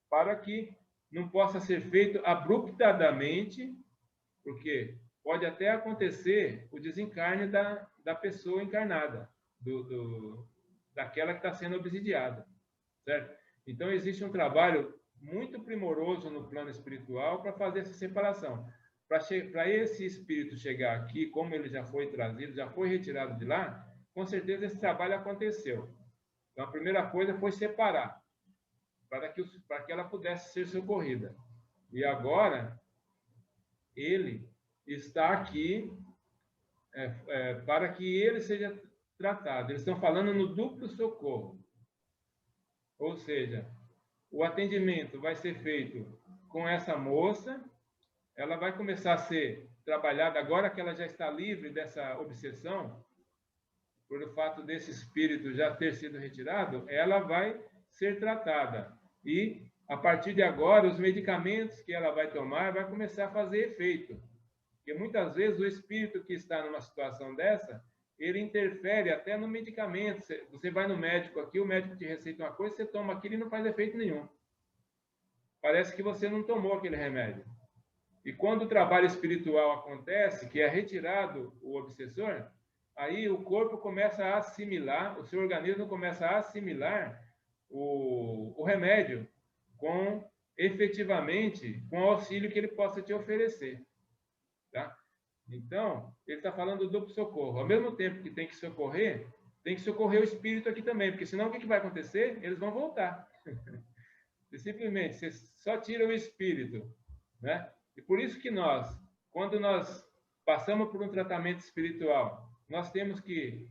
[SPEAKER 1] para que não possa ser feito abruptamente, porque pode até acontecer o desencarne da pessoa encarnada, daquela que está sendo obsidiada, certo? Então, existe um trabalho muito primoroso no plano espiritual para fazer essa separação. Para esse espírito chegar aqui, como ele já foi trazido, já foi retirado de lá, com certeza esse trabalho aconteceu. Então, a primeira coisa foi separar, para que ela pudesse ser socorrida. E agora, ele está aqui para que ele seja tratado. Eles estão falando no duplo socorro. Ou seja, o atendimento vai ser feito com essa moça, ela vai começar a ser trabalhada agora que ela já está livre dessa obsessão, por o fato desse espírito já ter sido retirado, ela vai ser tratada. E, a partir de agora, os medicamentos que ela vai tomar vai começar a fazer efeito. Porque muitas vezes o espírito que está numa situação dessa, ele interfere até no medicamento. Você vai no médico aqui, o médico te receita uma coisa, você toma aquilo e não faz efeito nenhum. Parece que você não tomou aquele remédio. E quando o trabalho espiritual acontece, que é retirado o obsessor, aí o corpo começa a assimilar, o seu organismo começa a assimilar o remédio efetivamente com o auxílio que ele possa te oferecer. Tá? Então, ele está falando do duplo socorro. Ao mesmo tempo que tem que socorrer o espírito aqui também, porque senão o que vai acontecer? Eles vão voltar. E simplesmente, você só tira o espírito, né? E por isso que quando nós passamos por um tratamento espiritual, nós temos que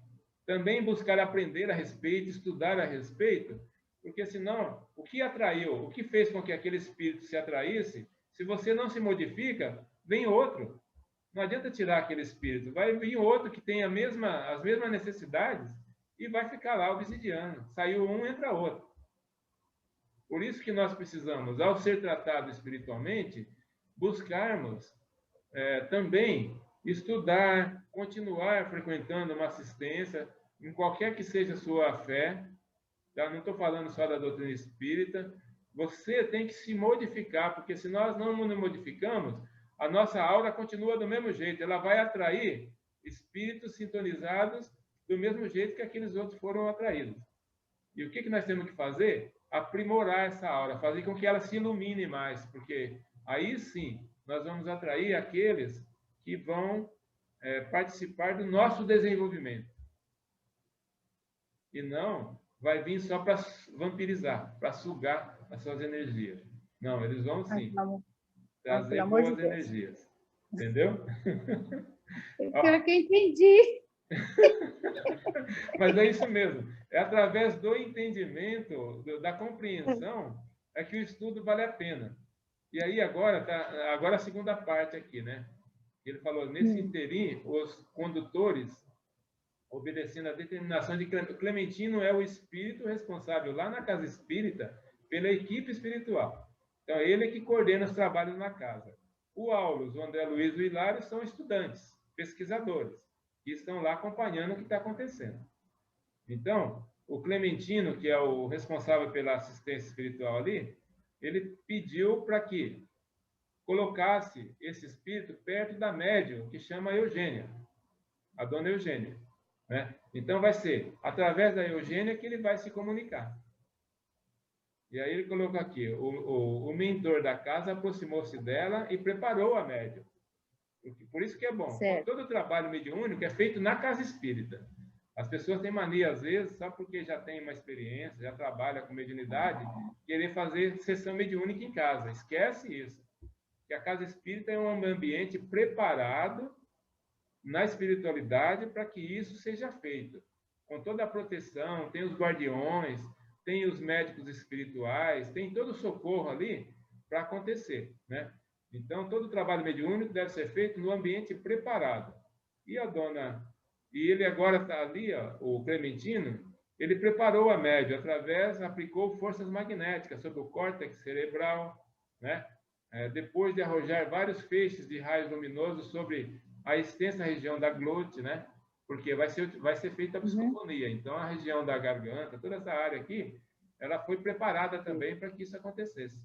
[SPEAKER 1] também buscar aprender a respeito, estudar a respeito, porque senão, o que fez com que aquele espírito se atraísse, se você não se modifica, vem outro. Não adianta tirar aquele espírito, vai vir outro que tem as mesmas necessidades e vai ficar lá obsidiando. Saiu um, entra outro. Por isso que nós precisamos, ao ser tratado espiritualmente, buscarmos também estudar, continuar frequentando uma assistência, em qualquer que seja a sua fé. Tá? Não estou falando só da doutrina espírita. Você tem que se modificar, porque se nós não nos modificamos, a nossa aura continua do mesmo jeito. Ela vai atrair espíritos sintonizados do mesmo jeito que aqueles outros foram atraídos. E o que nós temos que fazer? Aprimorar essa aura, fazer com que ela se ilumine mais, porque aí sim nós vamos atrair aqueles que vão participar do nosso desenvolvimento. E não vai vir só para vampirizar, para sugar as suas energias. Não, eles vão sim trazer boas energias. Entendeu?
[SPEAKER 2] Eu quero que eu entendi.
[SPEAKER 1] Mas é isso mesmo. É através do entendimento, da compreensão, é que o estudo vale a pena. E aí agora a segunda parte aqui, né? Ele falou, nesse interim, os condutores, obedecendo a determinação de Clementino, é o espírito responsável lá na casa espírita pela equipe espiritual. Então, ele é que coordena os trabalhos na casa. O Aulus, o André Luiz e o Hilário são estudantes, pesquisadores, que estão lá acompanhando o que está acontecendo. Então, o Clementino, que é o responsável pela assistência espiritual ali, ele pediu para que colocasse esse espírito perto da médium, que chama Eugênia, a dona Eugênia. Né? Então, vai ser através da Eugênia que ele vai se comunicar. E aí ele colocou aqui, o mentor da casa aproximou-se dela e preparou a médium. Por isso que é bom. Todo o trabalho mediúnico é feito na casa espírita. As pessoas têm mania, às vezes, só porque já tem uma experiência, já trabalha com mediunidade, querer fazer sessão mediúnica em casa. Esquece isso. Que a casa espírita é um ambiente preparado na espiritualidade para que isso seja feito. Com toda a proteção, tem os guardiões, tem os médicos espirituais, tem todo o socorro ali para acontecer, né? Então, todo o trabalho mediúnico deve ser feito no ambiente preparado. E ele agora está ali, ó, o Clementino, ele preparou a médium aplicou forças magnéticas sobre o córtex cerebral, né? Depois de arrojar vários feixes de raios luminosos sobre a extensa região da glote, né? Porque vai ser feita a psicofonia. Então, a região da garganta, toda essa área aqui, ela foi preparada também para que isso acontecesse.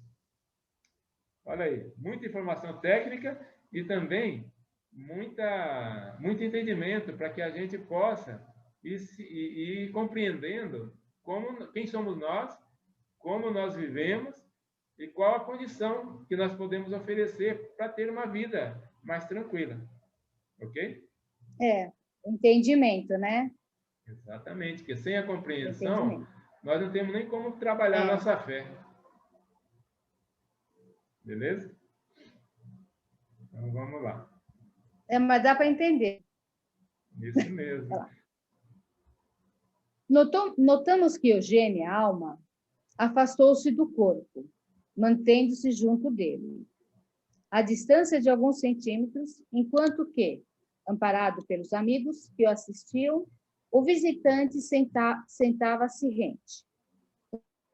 [SPEAKER 1] Olha aí, muita informação técnica e também muito entendimento para que a gente possa ir compreendendo quem somos nós, como nós vivemos e qual a condição que nós podemos oferecer para ter uma vida mais tranquila. Ok?
[SPEAKER 2] Entendimento, né?
[SPEAKER 1] Exatamente, porque sem a compreensão, nós não temos nem como trabalhar a nossa fé. Beleza? Então, vamos lá.
[SPEAKER 2] Mas dá para entender.
[SPEAKER 1] Isso mesmo.
[SPEAKER 2] Notamos que Eugênia, a alma, afastou-se do corpo, mantendo-se junto dele, à distância de alguns centímetros, enquanto que, amparado pelos amigos que o assistiam, o visitante sentava-se rente,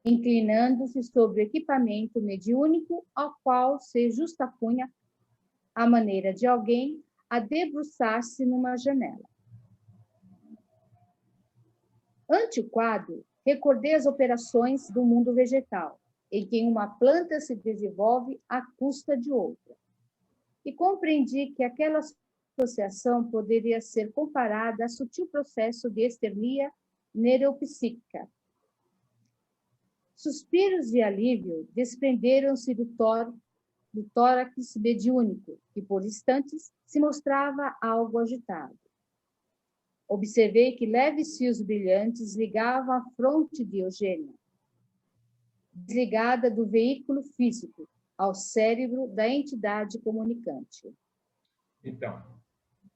[SPEAKER 2] inclinando-se sobre o equipamento mediúnico ao qual se justapunha à maneira de alguém a debruçar-se numa janela. Ante o quadro, recordei as operações do mundo vegetal, em que uma planta se desenvolve à custa de outra, e compreendi que aquela associação poderia ser comparada a sutil processo de esterlia neuropsíquica. Suspiros de alívio desprenderam-se do tórax mediúnico, que por instantes se mostrava algo agitado. Observei que leves fios brilhantes ligavam a fronte de Eugênia, desligada do veículo físico, ao cérebro da entidade comunicante.
[SPEAKER 1] Então,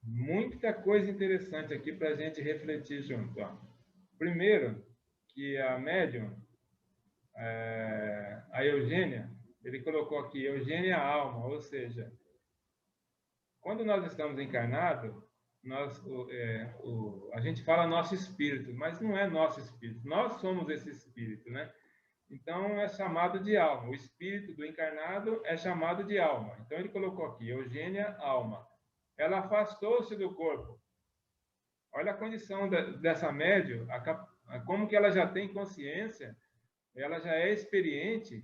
[SPEAKER 1] muita coisa interessante aqui para a gente refletir junto. Ó. Primeiro, que a médium, a Eugênia, ele colocou aqui, Eugênia alma, ou seja, quando nós estamos encarnados, a gente fala nosso espírito, mas não é nosso espírito, nós somos esse espírito, né? Então, é chamado de alma. O espírito do encarnado é chamado de alma. Então, ele colocou aqui, Eugênia, alma. Ela afastou-se do corpo. Olha a condição dessa médium, como que ela já tem consciência, ela já é experiente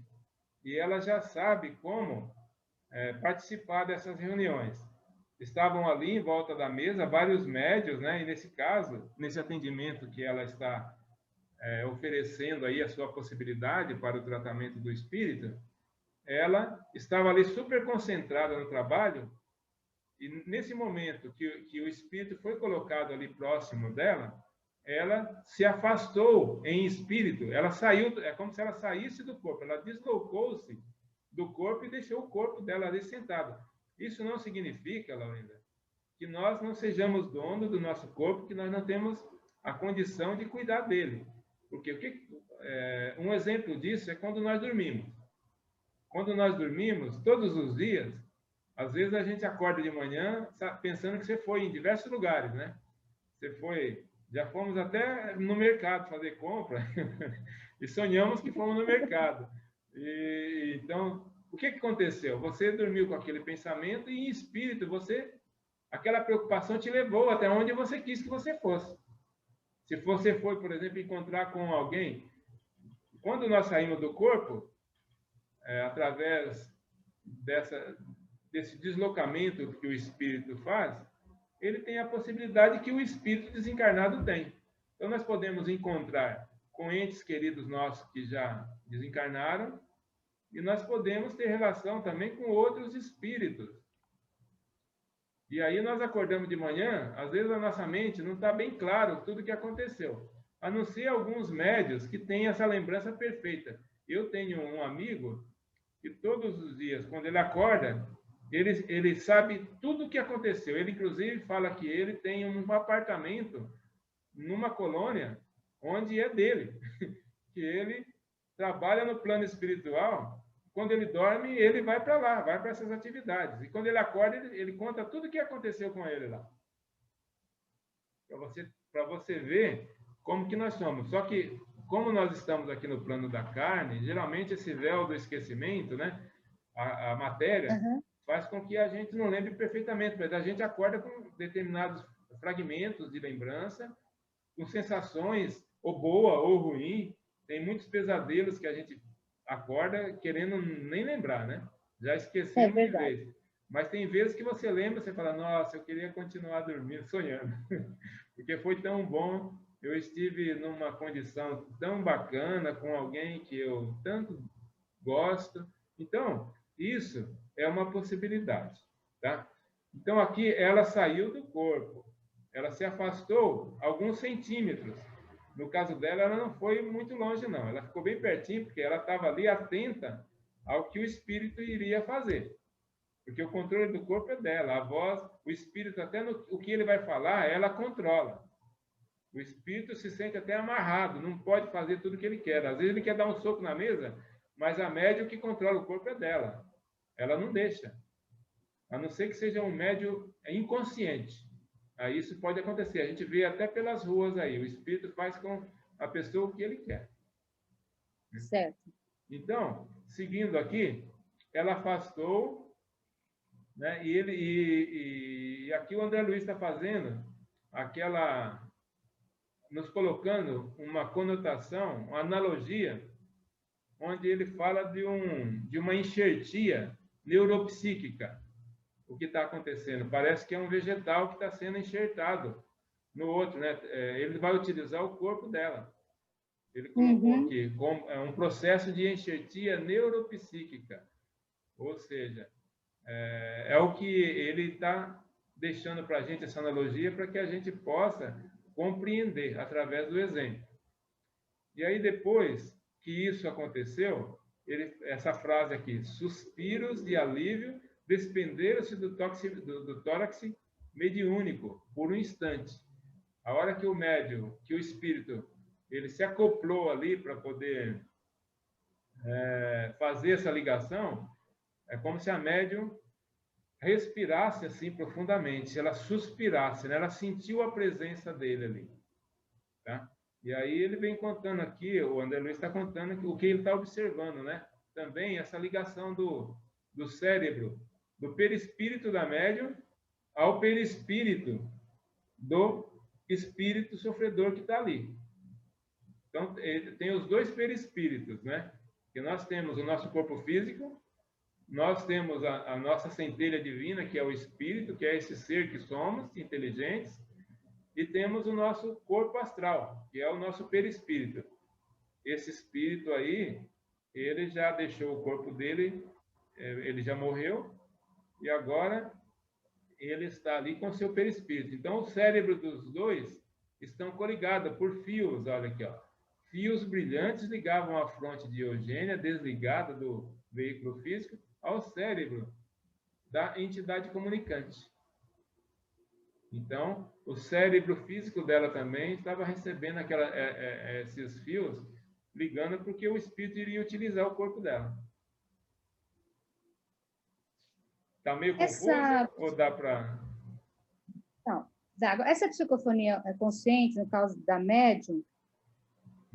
[SPEAKER 1] e ela já sabe como participar dessas reuniões. Estavam ali em volta da mesa vários médiuns, né? E nesse caso, nesse atendimento que ela está oferecendo aí a sua possibilidade para o tratamento do espírito, ela estava ali super concentrada no trabalho e nesse momento que o espírito foi colocado ali próximo dela, ela se afastou em espírito, ela saiu, é como se ela saísse do corpo, ela deslocou-se do corpo e deixou o corpo dela ali sentado. Isso não significa, Laurinda, que nós não sejamos donos do nosso corpo, que nós não temos a condição de cuidar dele. Porque um exemplo disso é quando nós dormimos. Quando nós dormimos, todos os dias, às vezes a gente acorda de manhã pensando que você foi em diversos lugares, né? Já fomos até no mercado fazer compra e sonhamos que fomos no mercado. Então, o que aconteceu? Você dormiu com aquele pensamento e em espírito aquela preocupação te levou até onde você quis que você fosse. Se você foi, por exemplo, encontrar com alguém, quando nós saímos do corpo, através desse deslocamento que o espírito faz, ele tem a possibilidade que o espírito desencarnado tem. Então, nós podemos encontrar com entes queridos nossos que já desencarnaram e nós podemos ter relação também com outros espíritos. E aí nós acordamos de manhã, às vezes a nossa mente não está bem claro tudo o que aconteceu. A não ser alguns médios que têm essa lembrança perfeita. Eu tenho um amigo que todos os dias, quando ele acorda, ele sabe tudo o que aconteceu. Ele, inclusive, fala que ele tem um apartamento numa colônia onde é dele. Que ele trabalha no plano espiritual. Quando ele dorme, ele vai para lá, vai para essas atividades. E quando ele acorda, ele conta tudo o que aconteceu com ele lá. Para você ver como que nós somos. Só que, como nós estamos aqui no plano da carne, geralmente esse véu do esquecimento, né, a matéria, faz com que a gente não lembre perfeitamente, mas a gente acorda com determinados fragmentos de lembrança, com sensações, ou boa ou ruim. Tem muitos pesadelos que a gente acorda querendo nem lembrar, né? Já esquecemos de vez. Mas tem vezes que você lembra, você fala, nossa, eu queria continuar dormindo, sonhando. Porque foi tão bom, eu estive numa condição tão bacana com alguém que eu tanto gosto. Então, isso é uma possibilidade, tá? Então, aqui ela saiu do corpo, ela se afastou alguns centímetros. No caso dela, ela não foi muito longe, não. Ela ficou bem pertinho, porque ela estava ali atenta ao que o espírito iria fazer. Porque o controle do corpo é dela. A voz, o espírito, até o que ele vai falar, ela controla. O espírito se sente até amarrado, não pode fazer tudo o que ele quer. Às vezes ele quer dar um soco na mesa, mas a médium que controla o corpo é dela. Ela não deixa. A não ser que seja um médium inconsciente. Aí isso pode acontecer. A gente vê até pelas ruas aí. O espírito faz com a pessoa o que ele quer.
[SPEAKER 2] Certo.
[SPEAKER 1] Então, seguindo aqui, ela afastou, né? E aqui o André Luiz está fazendo aquela, nos colocando uma conotação, uma analogia, onde ele fala de uma enxertia neuropsíquica. O que está acontecendo? Parece que é um vegetal que está sendo enxertado no outro, né? Ele vai utilizar o corpo dela. Ele colocou aqui como um processo de enxertia neuropsíquica, ou seja, é o que ele está deixando para a gente essa analogia para que a gente possa compreender através do exemplo. E aí depois que isso aconteceu, essa frase aqui, suspiros de alívio despenderam-se do tórax mediúnico por um instante. A hora que o médium, que o espírito, ele se acoplou ali para poder fazer essa ligação, é como se a médium respirasse assim profundamente, ela suspirasse, né? Ela sentiu a presença dele ali. Tá? E aí ele vem contando aqui, o André Luiz está contando o que ele está observando, né? Também essa ligação do cérebro, do perispírito da médium ao perispírito do espírito sofredor que está ali. Então, tem os dois perispíritos, né? Que nós temos o nosso corpo físico, nós temos a nossa centelha divina, que é o espírito, que é esse ser que somos, inteligentes, e temos o nosso corpo astral, que é o nosso perispírito. Esse espírito aí, ele já deixou o corpo dele, ele já morreu, e agora ele está ali com seu perispírito. Então, o cérebro dos dois estão coligados por fios, olha aqui, ó. Fios brilhantes ligavam a fronte de Eugênia, desligada do veículo físico, ao cérebro da entidade comunicante. Então, o cérebro físico dela também estava recebendo esses fios, ligando porque o espírito iria utilizar o corpo dela. Está meio confuso ou dá para...
[SPEAKER 2] Não, essa psicofonia consciente, no caso da médium,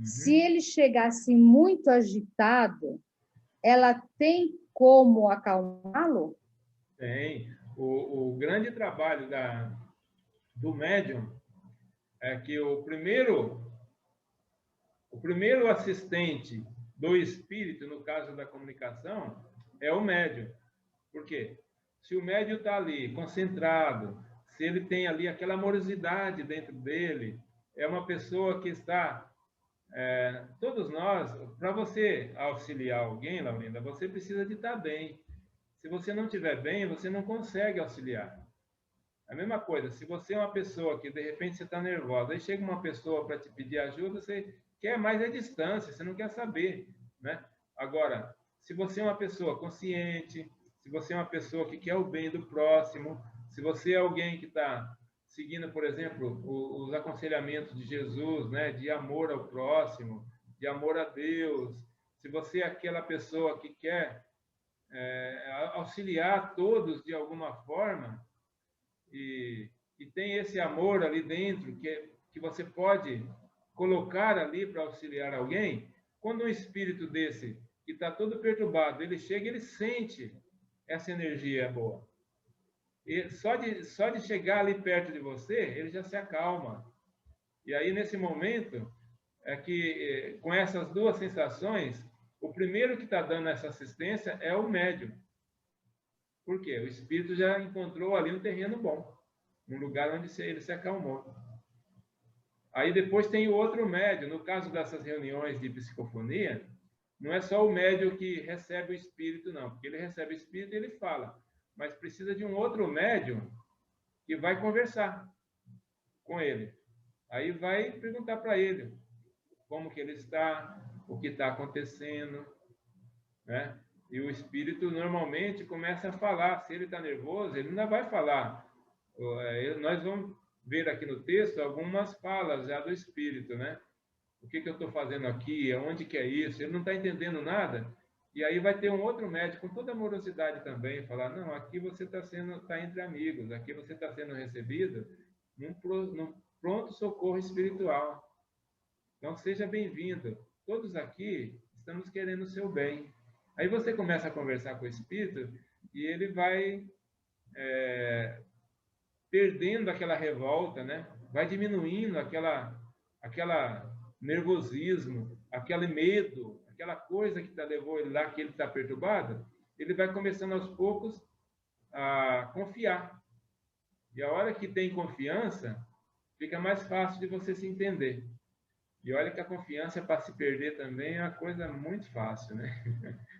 [SPEAKER 2] se ele chegasse muito agitado, ela tem como acalmá-lo?
[SPEAKER 1] Tem. O grande trabalho do médium é que o primeiro assistente do espírito, no caso da comunicação, é o médium. Por quê? Se o médium está ali concentrado, se ele tem ali aquela amorosidade dentro dele, é uma pessoa que está... todos nós, para você auxiliar alguém, Laurinda, você precisa de estar bem. Se você não estiver bem, você não consegue auxiliar. A mesma coisa, se você é uma pessoa que de repente você está nervosa, aí chega uma pessoa para te pedir ajuda, você quer mais a distância, você não quer saber, né? Agora, se você é uma pessoa consciente, se você é uma pessoa que quer o bem do próximo, se você é alguém que está seguindo, por exemplo, os aconselhamentos de Jesus, né, de amor ao próximo, de amor a Deus, se você é aquela pessoa que quer auxiliar todos de alguma forma e tem esse amor ali dentro que você pode colocar ali para auxiliar alguém, quando um espírito desse que está todo perturbado, ele chega, ele sente essa energia boa. E só de chegar ali perto de você, ele já se acalma. E aí, nesse momento, é que, com essas duas sensações, o primeiro que está dando essa assistência é o médium. Por quê? O espírito já encontrou ali um terreno bom, um lugar onde ele se acalmou. Aí depois tem o outro médium. No caso dessas reuniões de psicofonia, não é só o médium que recebe o espírito, não. Porque ele recebe o espírito e ele fala. Mas precisa de um outro médium que vai conversar com ele. Aí vai perguntar para ele como que ele está, o que está acontecendo, né? E o espírito normalmente começa a falar. Se ele está nervoso, ele não vai falar. Nós vamos ver aqui no texto algumas falas já do espírito, né? O que eu estou fazendo aqui? Onde que é isso? Ele não está entendendo nada. E aí vai ter um outro médico com toda amorosidade também, falar, não, aqui você está entre amigos, aqui você está sendo recebido num pronto socorro espiritual. Então, seja bem-vindo. Todos aqui estamos querendo o seu bem. Aí você começa a conversar com o espírito e ele vai perdendo aquela revolta, né? Vai diminuindo aquela nervosismo, aquele medo, aquela coisa que levou ele lá, que ele está perturbado. Ele vai começando aos poucos a confiar. E a hora que tem confiança, fica mais fácil de você se entender. E olha que a confiança para se perder também é uma coisa muito fácil, né?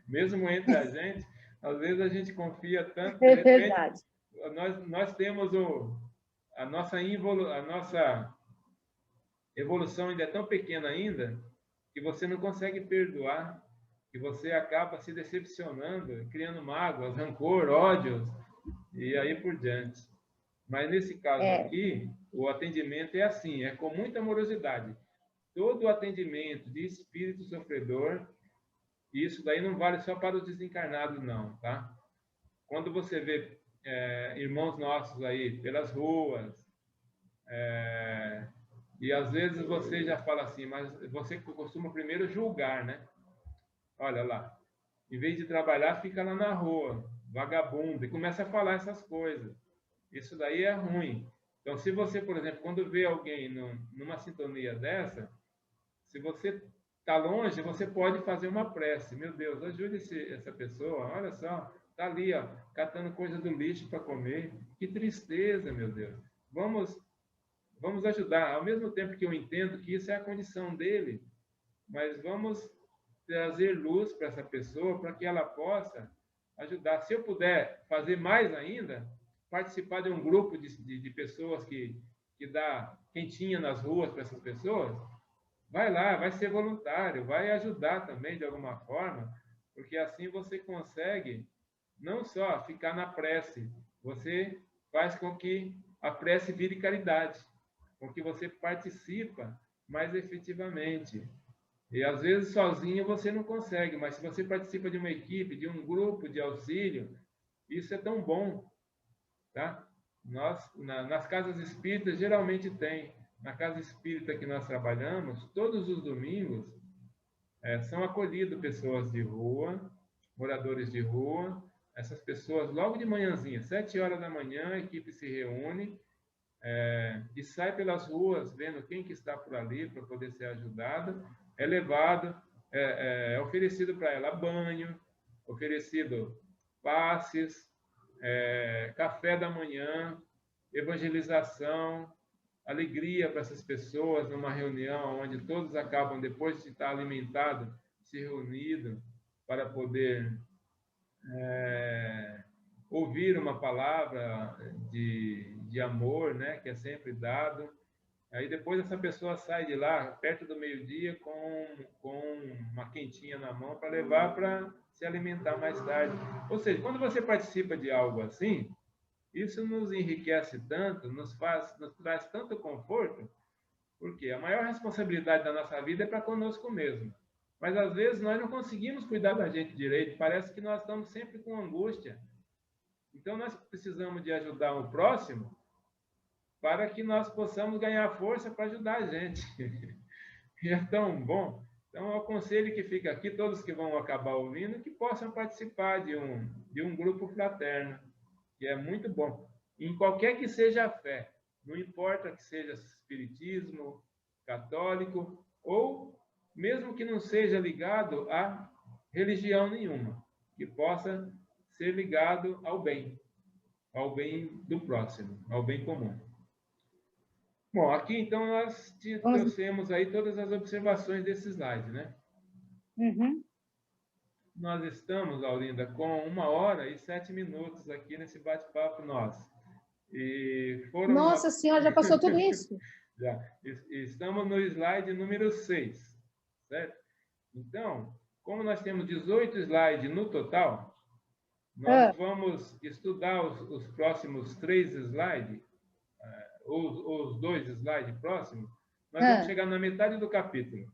[SPEAKER 1] Mesmo entre a gente, às vezes a gente confia tanto que, de repente,
[SPEAKER 2] verdade.
[SPEAKER 1] Nós temos a nossa evolução ainda é tão pequena ainda que você não consegue perdoar, que você acaba se decepcionando, criando mágoas, rancor, ódios e aí por diante. Mas nesse caso aqui, o atendimento é assim, é com muita amorosidade. Todo o atendimento de espírito sofredor, isso daí não vale só para os desencarnados, não, tá? Quando você vê irmãos nossos aí pelas ruas, e às vezes você já fala assim, mas você costuma primeiro julgar, né? Olha lá, em vez de trabalhar, fica lá na rua, vagabundo, e começa a falar essas coisas. Isso daí é ruim. Então, se você, por exemplo, quando vê alguém numa sintonia dessa, se você está longe, você pode fazer uma prece. Meu Deus, ajude essa pessoa, olha só, está ali, ó, catando coisa do lixo para comer. Que tristeza, meu Deus. Vamos ajudar. Ao mesmo tempo que eu entendo que isso é a condição dele, mas vamos trazer luz para essa pessoa para que ela possa ajudar. Se eu puder fazer mais ainda, participar de um grupo de pessoas que dá quentinha nas ruas para essas pessoas, vai lá, vai ser voluntário, vai ajudar também de alguma forma, porque assim você consegue não só ficar na prece, você faz com que a prece vire caridade, com que você participa mais efetivamente. E às vezes sozinho você não consegue, mas se você participa de uma equipe, de um grupo de auxílio, isso é tão bom, tá? Nas casas espíritas geralmente tem. Na casa espírita que nós trabalhamos, todos os domingos são acolhidos pessoas de rua, moradores de rua. Essas pessoas, logo de manhãzinha, 7 horas da manhã, a equipe se reúne e sai pelas ruas, vendo quem que está por ali para poder ser ajudado. É levado, é oferecido para ela banho, oferecido passes, café da manhã, evangelização, alegria para essas pessoas numa reunião onde todos acabam, depois de estar alimentados, se reunindo para poder ouvir uma palavra de amor, né, que é sempre dado. Aí depois essa pessoa sai de lá, perto do meio-dia, com uma quentinha na mão para levar para se alimentar mais tarde. Ou seja, quando você participa de algo assim, isso nos enriquece tanto, nos traz tanto conforto, porque a maior responsabilidade da nossa vida é para conosco mesmo. Mas às vezes nós não conseguimos cuidar da gente direito, parece que nós estamos sempre com angústia. Então nós precisamos de ajudar o próximo para que nós possamos ganhar força para ajudar a gente. E é tão bom. Então, eu aconselho que fique aqui, todos que vão acabar ouvindo, que possam participar de um grupo fraterno, que é muito bom. Em qualquer que seja a fé, não importa que seja espiritismo, católico, ou mesmo que não seja ligado a religião nenhuma, que possa ser ligado ao bem do próximo, ao bem comum. Bom, aqui então nós trouxemos aí todas as observações desse slide, né?
[SPEAKER 2] Uhum.
[SPEAKER 1] Nós estamos, Aulinda, com 1h07 aqui nesse bate-papo nosso. E foram
[SPEAKER 2] Nossa Senhora, já passou tudo isso?
[SPEAKER 1] Já. Estamos no slide número 6, certo? Então, como nós temos 18 slides no total, nós vamos estudar os próximos 3 slides, os 2 slides próximos, nós vamos chegar na metade do capítulo.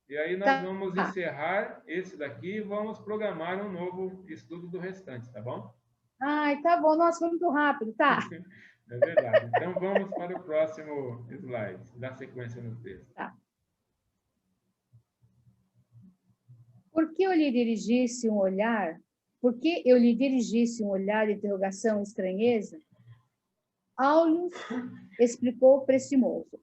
[SPEAKER 1] E aí nós vamos encerrar esse daqui e vamos programar um novo estudo do restante, tá bom?
[SPEAKER 2] Ai, tá bom. Nossa, foi muito rápido, tá?
[SPEAKER 1] É verdade. Então vamos para o próximo slide, dar sequência no texto.
[SPEAKER 2] Tá. Por que eu lhe dirigisse um olhar? Por que eu lhe dirigisse um olhar de interrogação e estranheza? Aulus explicou prestimoso.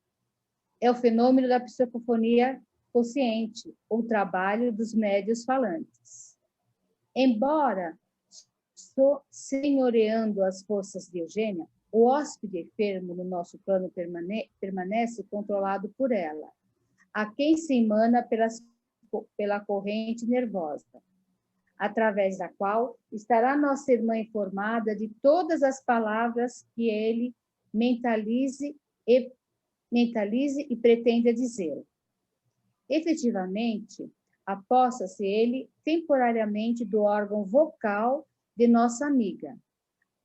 [SPEAKER 2] É o fenômeno da psicofonia consciente, o trabalho dos médios falantes. Embora senhoreando as forças de Eugênia, o hóspede enfermo no nosso plano permanece controlado por ela, a quem se emana pela corrente nervosa, através da qual estará nossa irmã informada de todas as palavras que ele mentalize e pretenda dizer. Efetivamente, aposta-se ele temporariamente do órgão vocal de nossa amiga,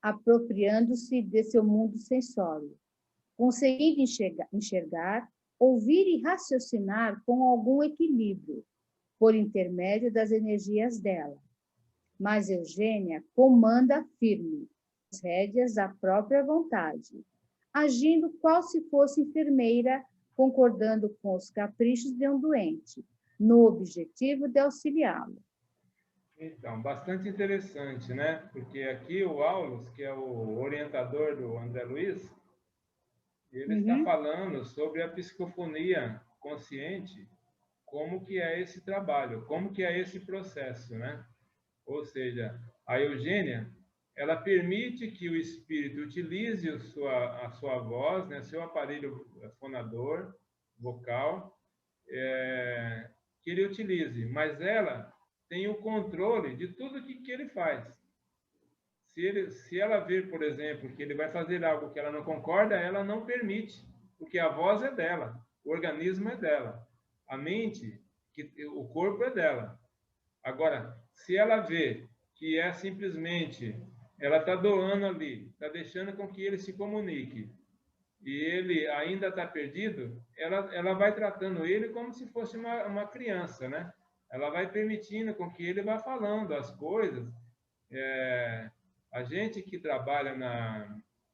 [SPEAKER 2] apropriando-se de seu mundo sensório, conseguindo enxergar, ouvir e raciocinar com algum equilíbrio, por intermédio das energias dela. Mas Eugênia comanda firme as rédeas da própria vontade, agindo qual se fosse enfermeira, concordando com os caprichos de um doente, no objetivo de auxiliá-lo.
[SPEAKER 1] Então, bastante interessante, né? Porque aqui o Aulus, que é o orientador do André Luiz, ele está falando sobre a psicofonia consciente, como que é esse trabalho, como que é esse processo, né? Ou seja, a Eugênia, ela permite que o espírito utilize a sua voz, né, seu aparelho fonador, vocal, que ele utilize, mas ela tem o controle de tudo que ele faz. Se ela ver, por exemplo, que ele vai fazer algo que ela não concorda, ela não permite, porque a voz é dela, o organismo é dela, a mente, o corpo é dela. Agora, se ela vê que é simplesmente, ela está doando ali, está deixando com que ele se comunique, e ele ainda está perdido, ela vai tratando ele como se fosse uma criança, né? Ela vai permitindo com que ele vá falando as coisas. A gente que trabalha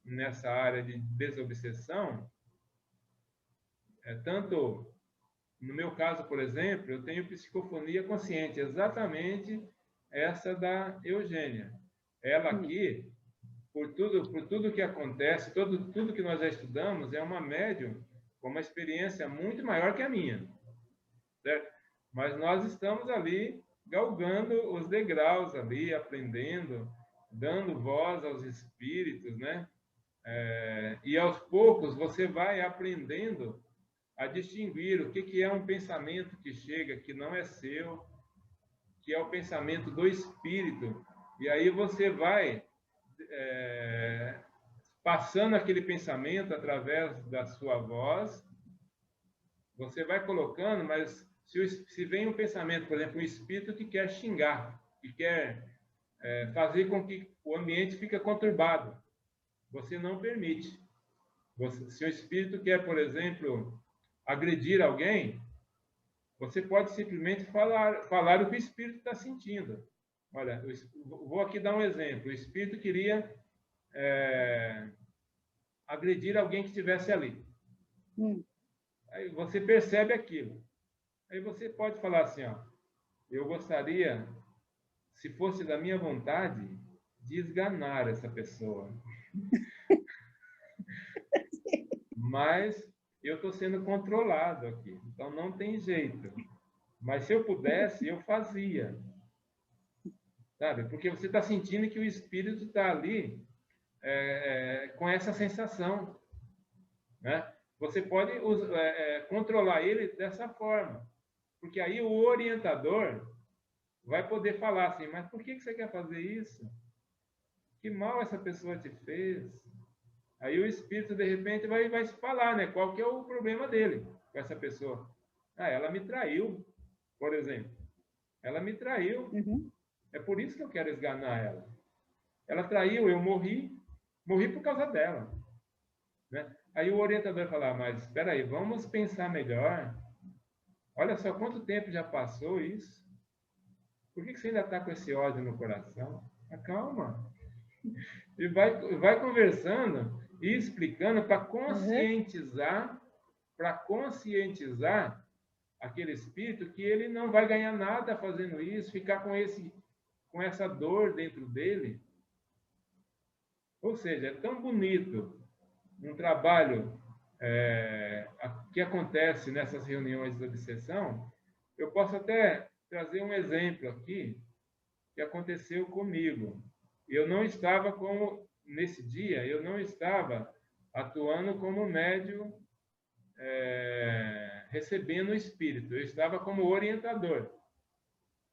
[SPEAKER 1] nessa área de desobsessão, tanto... No meu caso, por exemplo, eu tenho psicofonia consciente, exatamente essa da Eugênia. Ela aqui, por tudo que acontece, tudo que nós já estudamos, é uma médium com uma experiência muito maior que a minha, certo? Mas nós estamos ali galgando os degraus ali, aprendendo, dando voz aos espíritos, né? E aos poucos você vai aprendendo a distinguir o que é um pensamento que chega, que não é seu, que é o pensamento do espírito. E aí você vai passando aquele pensamento através da sua voz, você vai colocando, mas se vem um pensamento, por exemplo, um espírito que quer xingar, que quer fazer com que o ambiente fique conturbado, você não permite. Se o espírito quer, por exemplo, agredir alguém, você pode simplesmente falar o que o espírito está sentindo. Olha, vou aqui dar um exemplo. O espírito queria agredir alguém que estivesse ali. Aí você percebe aquilo. Aí você pode falar assim, ó, eu gostaria, se fosse da minha vontade, de esganar essa pessoa. Mas eu estou sendo controlado aqui, então não tem jeito. Mas se eu pudesse, eu fazia. Sabe? Porque você está sentindo que o espírito está ali com essa sensação. Né? Você pode controlar ele dessa forma. Porque aí o orientador vai poder falar assim, mas por que você quer fazer isso? Que mal essa pessoa te fez? Aí o espírito, de repente, vai se falar, né? Qual que é o problema dele com essa pessoa? Ah, ela me traiu, por exemplo. Ela me traiu. É por isso que eu quero esganar ela. Ela traiu, eu morri por causa dela. Né? Aí o orientador vai falar, mas espera aí, vamos pensar melhor. Olha só quanto tempo já passou isso. Por que você ainda está com esse ódio no coração? Calma. E vai conversando e explicando para conscientizar aquele espírito que ele não vai ganhar nada fazendo isso, ficar com essa dor dentro dele. Ou seja, é tão bonito um trabalho que acontece nessas reuniões de obsessão. Eu posso até trazer um exemplo aqui que aconteceu comigo. Eu não estava nesse dia, eu não estava atuando como médium recebendo o espírito. Eu estava como orientador.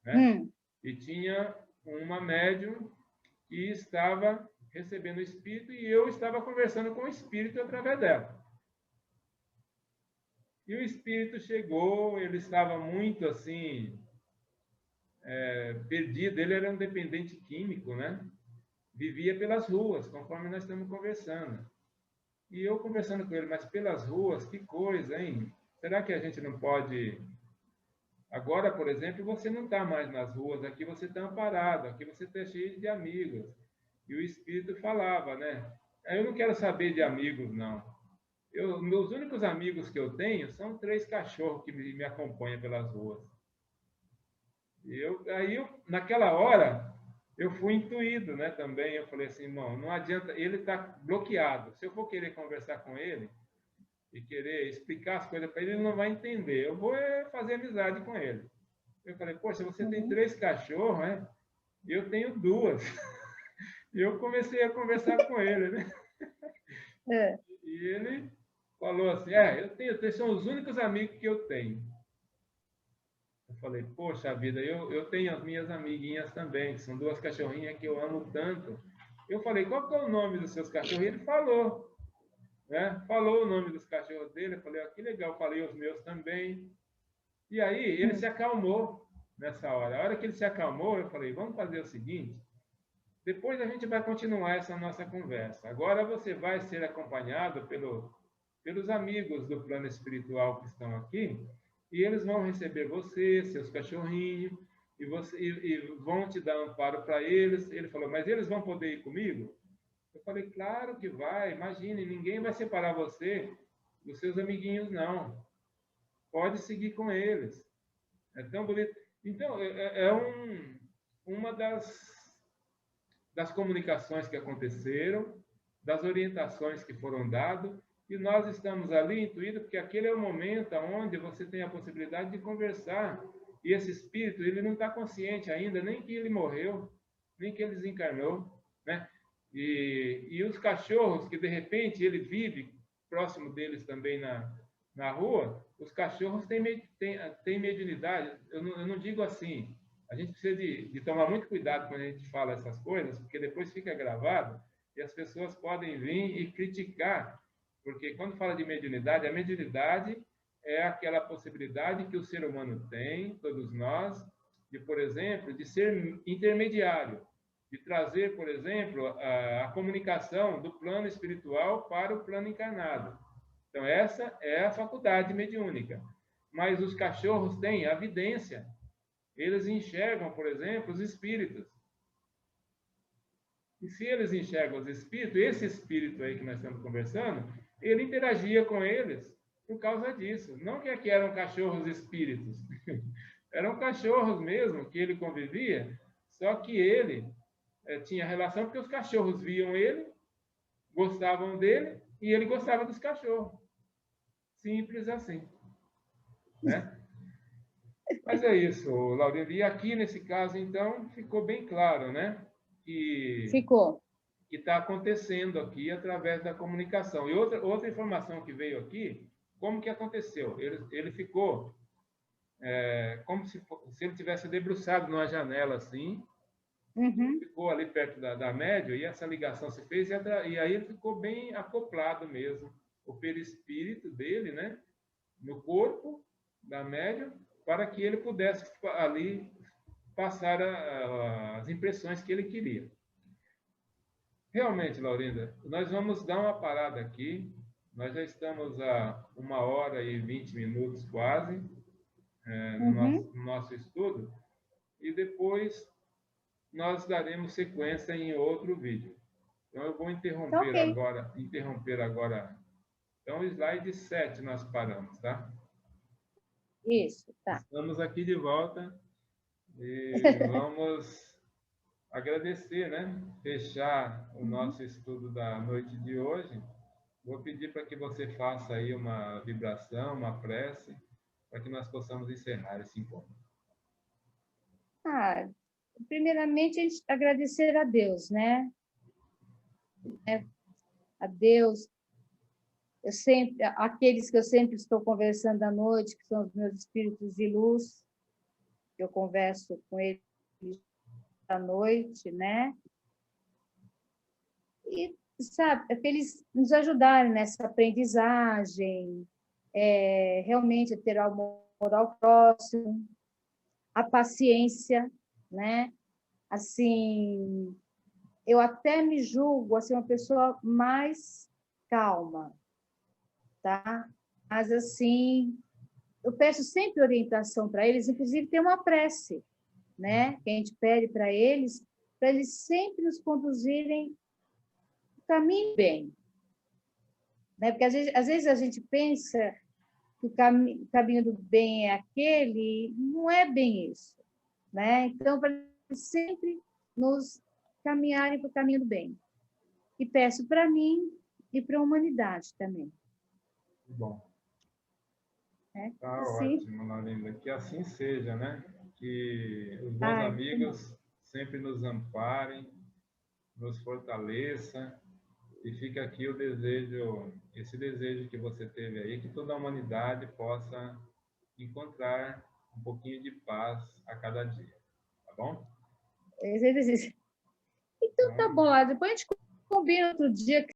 [SPEAKER 1] Né? E tinha uma médium que estava recebendo o espírito e eu estava conversando com o espírito através dela. E o espírito chegou, ele estava muito assim, perdido. Ele era um dependente químico, né? Vivia pelas ruas, conforme nós estamos conversando. E eu conversando com ele, mas pelas ruas, que coisa, hein? Será que a gente não pode... Agora, por exemplo, você não está mais nas ruas, aqui você está amparado, aqui você está cheio de amigos. E o espírito falava, né? Eu não quero saber de amigos, não. Meus únicos amigos que eu tenho são 3 cachorros que me acompanham pelas ruas. Naquela hora, eu fui intuído, né, também. Eu falei assim, não adianta, ele está bloqueado. Se eu for querer conversar com ele e querer explicar as coisas para ele, ele não vai entender. Eu vou fazer amizade com ele. Eu falei, poxa, você tem 3 cachorros, né? Eu tenho 2. E eu comecei a conversar com ele, né? E ele falou assim, são os únicos amigos que eu tenho. Eu falei, poxa vida, eu tenho as minhas amiguinhas também, que são 2 cachorrinhas que eu amo tanto. Eu falei, qual que é o nome dos seus cachorros? E ele falou, né? Falou o nome dos cachorros dele. Eu falei, que legal, falei os meus também. E aí ele se acalmou nessa hora. A hora que ele se acalmou, eu falei, vamos fazer o seguinte, depois a gente vai continuar essa nossa conversa. Agora você vai ser acompanhado pelos amigos do plano espiritual que estão aqui, e eles vão receber você, seus cachorrinhos, e vão te dar amparo para eles. Ele falou, mas eles vão poder ir comigo? Eu falei, claro que vai, imagine, ninguém vai separar você dos seus amiguinhos, não. Pode seguir com eles. É tão bonito. Então, uma das comunicações que aconteceram, das orientações que foram dadas, e nós estamos ali intuídos, porque aquele é o momento onde você tem a possibilidade de conversar. E esse espírito, ele não está consciente ainda, nem que ele morreu, nem que ele desencarnou, né? E os cachorros, que de repente ele vive próximo deles também na rua, os cachorros têm mediunidade. Eu não digo assim, A gente precisa de tomar muito cuidado quando a gente fala essas coisas, porque depois fica gravado e as pessoas podem vir e criticar, porque quando fala de mediunidade, a mediunidade é aquela possibilidade que o ser humano tem, todos nós, de, por exemplo, de ser intermediário, de trazer, por exemplo, a comunicação do plano espiritual para o plano encarnado. Então, essa é a faculdade mediúnica. Mas os cachorros têm a vidência. Eles enxergam, por exemplo, os espíritos. E se eles enxergam os espíritos, esse espírito aí que nós estamos conversando, ele interagia com eles por causa disso. Não que aqui eram cachorros espíritos. Eram cachorros mesmo que ele convivia, só que ele tinha relação porque os cachorros viam ele, gostavam dele, e ele gostava dos cachorros. Simples assim. Né? Mas é isso, Laurina. E aqui, nesse caso, então, ficou bem claro, né?
[SPEAKER 2] Ficou.
[SPEAKER 1] Que está acontecendo aqui através da comunicação. E outra informação que veio aqui, como que aconteceu? Ele ficou como se ele tivesse debruçado numa janela assim, ficou ali perto da média, e essa ligação se fez, e aí ele ficou bem acoplado mesmo, o perispírito dele, né? No corpo da média, para que ele pudesse ali passar as impressões que ele queria. Realmente, Laurinda, nós vamos dar uma parada aqui. Nós já estamos a 1h20 quase no nosso estudo, e depois nós daremos sequência em outro vídeo. Então, eu vou interromper agora. Então, slide 7 nós paramos, tá?
[SPEAKER 2] Isso, tá.
[SPEAKER 1] Estamos aqui de volta e vamos agradecer, né? Fechar o nosso estudo da noite de hoje. Vou pedir para que você faça aí uma vibração, uma prece, para que nós possamos encerrar esse encontro.
[SPEAKER 2] Primeiramente, a gente agradecer a Deus, né? A Deus. Aqueles que eu sempre estou conversando à noite, que são os meus espíritos de luz, eu converso com eles à noite, né? E, sabe, é que eles nos ajudarem nessa aprendizagem, realmente a ter amor ao próximo, a paciência, né? Assim, eu até me julgo assim, uma pessoa mais calma, tá? Mas, assim, eu peço sempre orientação para eles, inclusive tem uma prece, né? Que a gente pede para eles sempre nos conduzirem o caminho bem. Né? Porque, às vezes, a gente pensa que o caminho do bem é aquele, não é bem isso. Né? Então, para eles sempre nos caminharem para o caminho do bem. E peço para mim e para a humanidade também.
[SPEAKER 1] Bom. Tá
[SPEAKER 2] assim,
[SPEAKER 1] ótimo, Laurinda. Que assim seja, né? Que os bons amigos sempre nos amparem, nos fortaleça. E fica aqui o desejo, esse desejo que você teve aí, que toda a humanidade possa encontrar um pouquinho de paz a cada dia. Tá bom?
[SPEAKER 2] Então, tá bom. Depois a gente combina outro dia.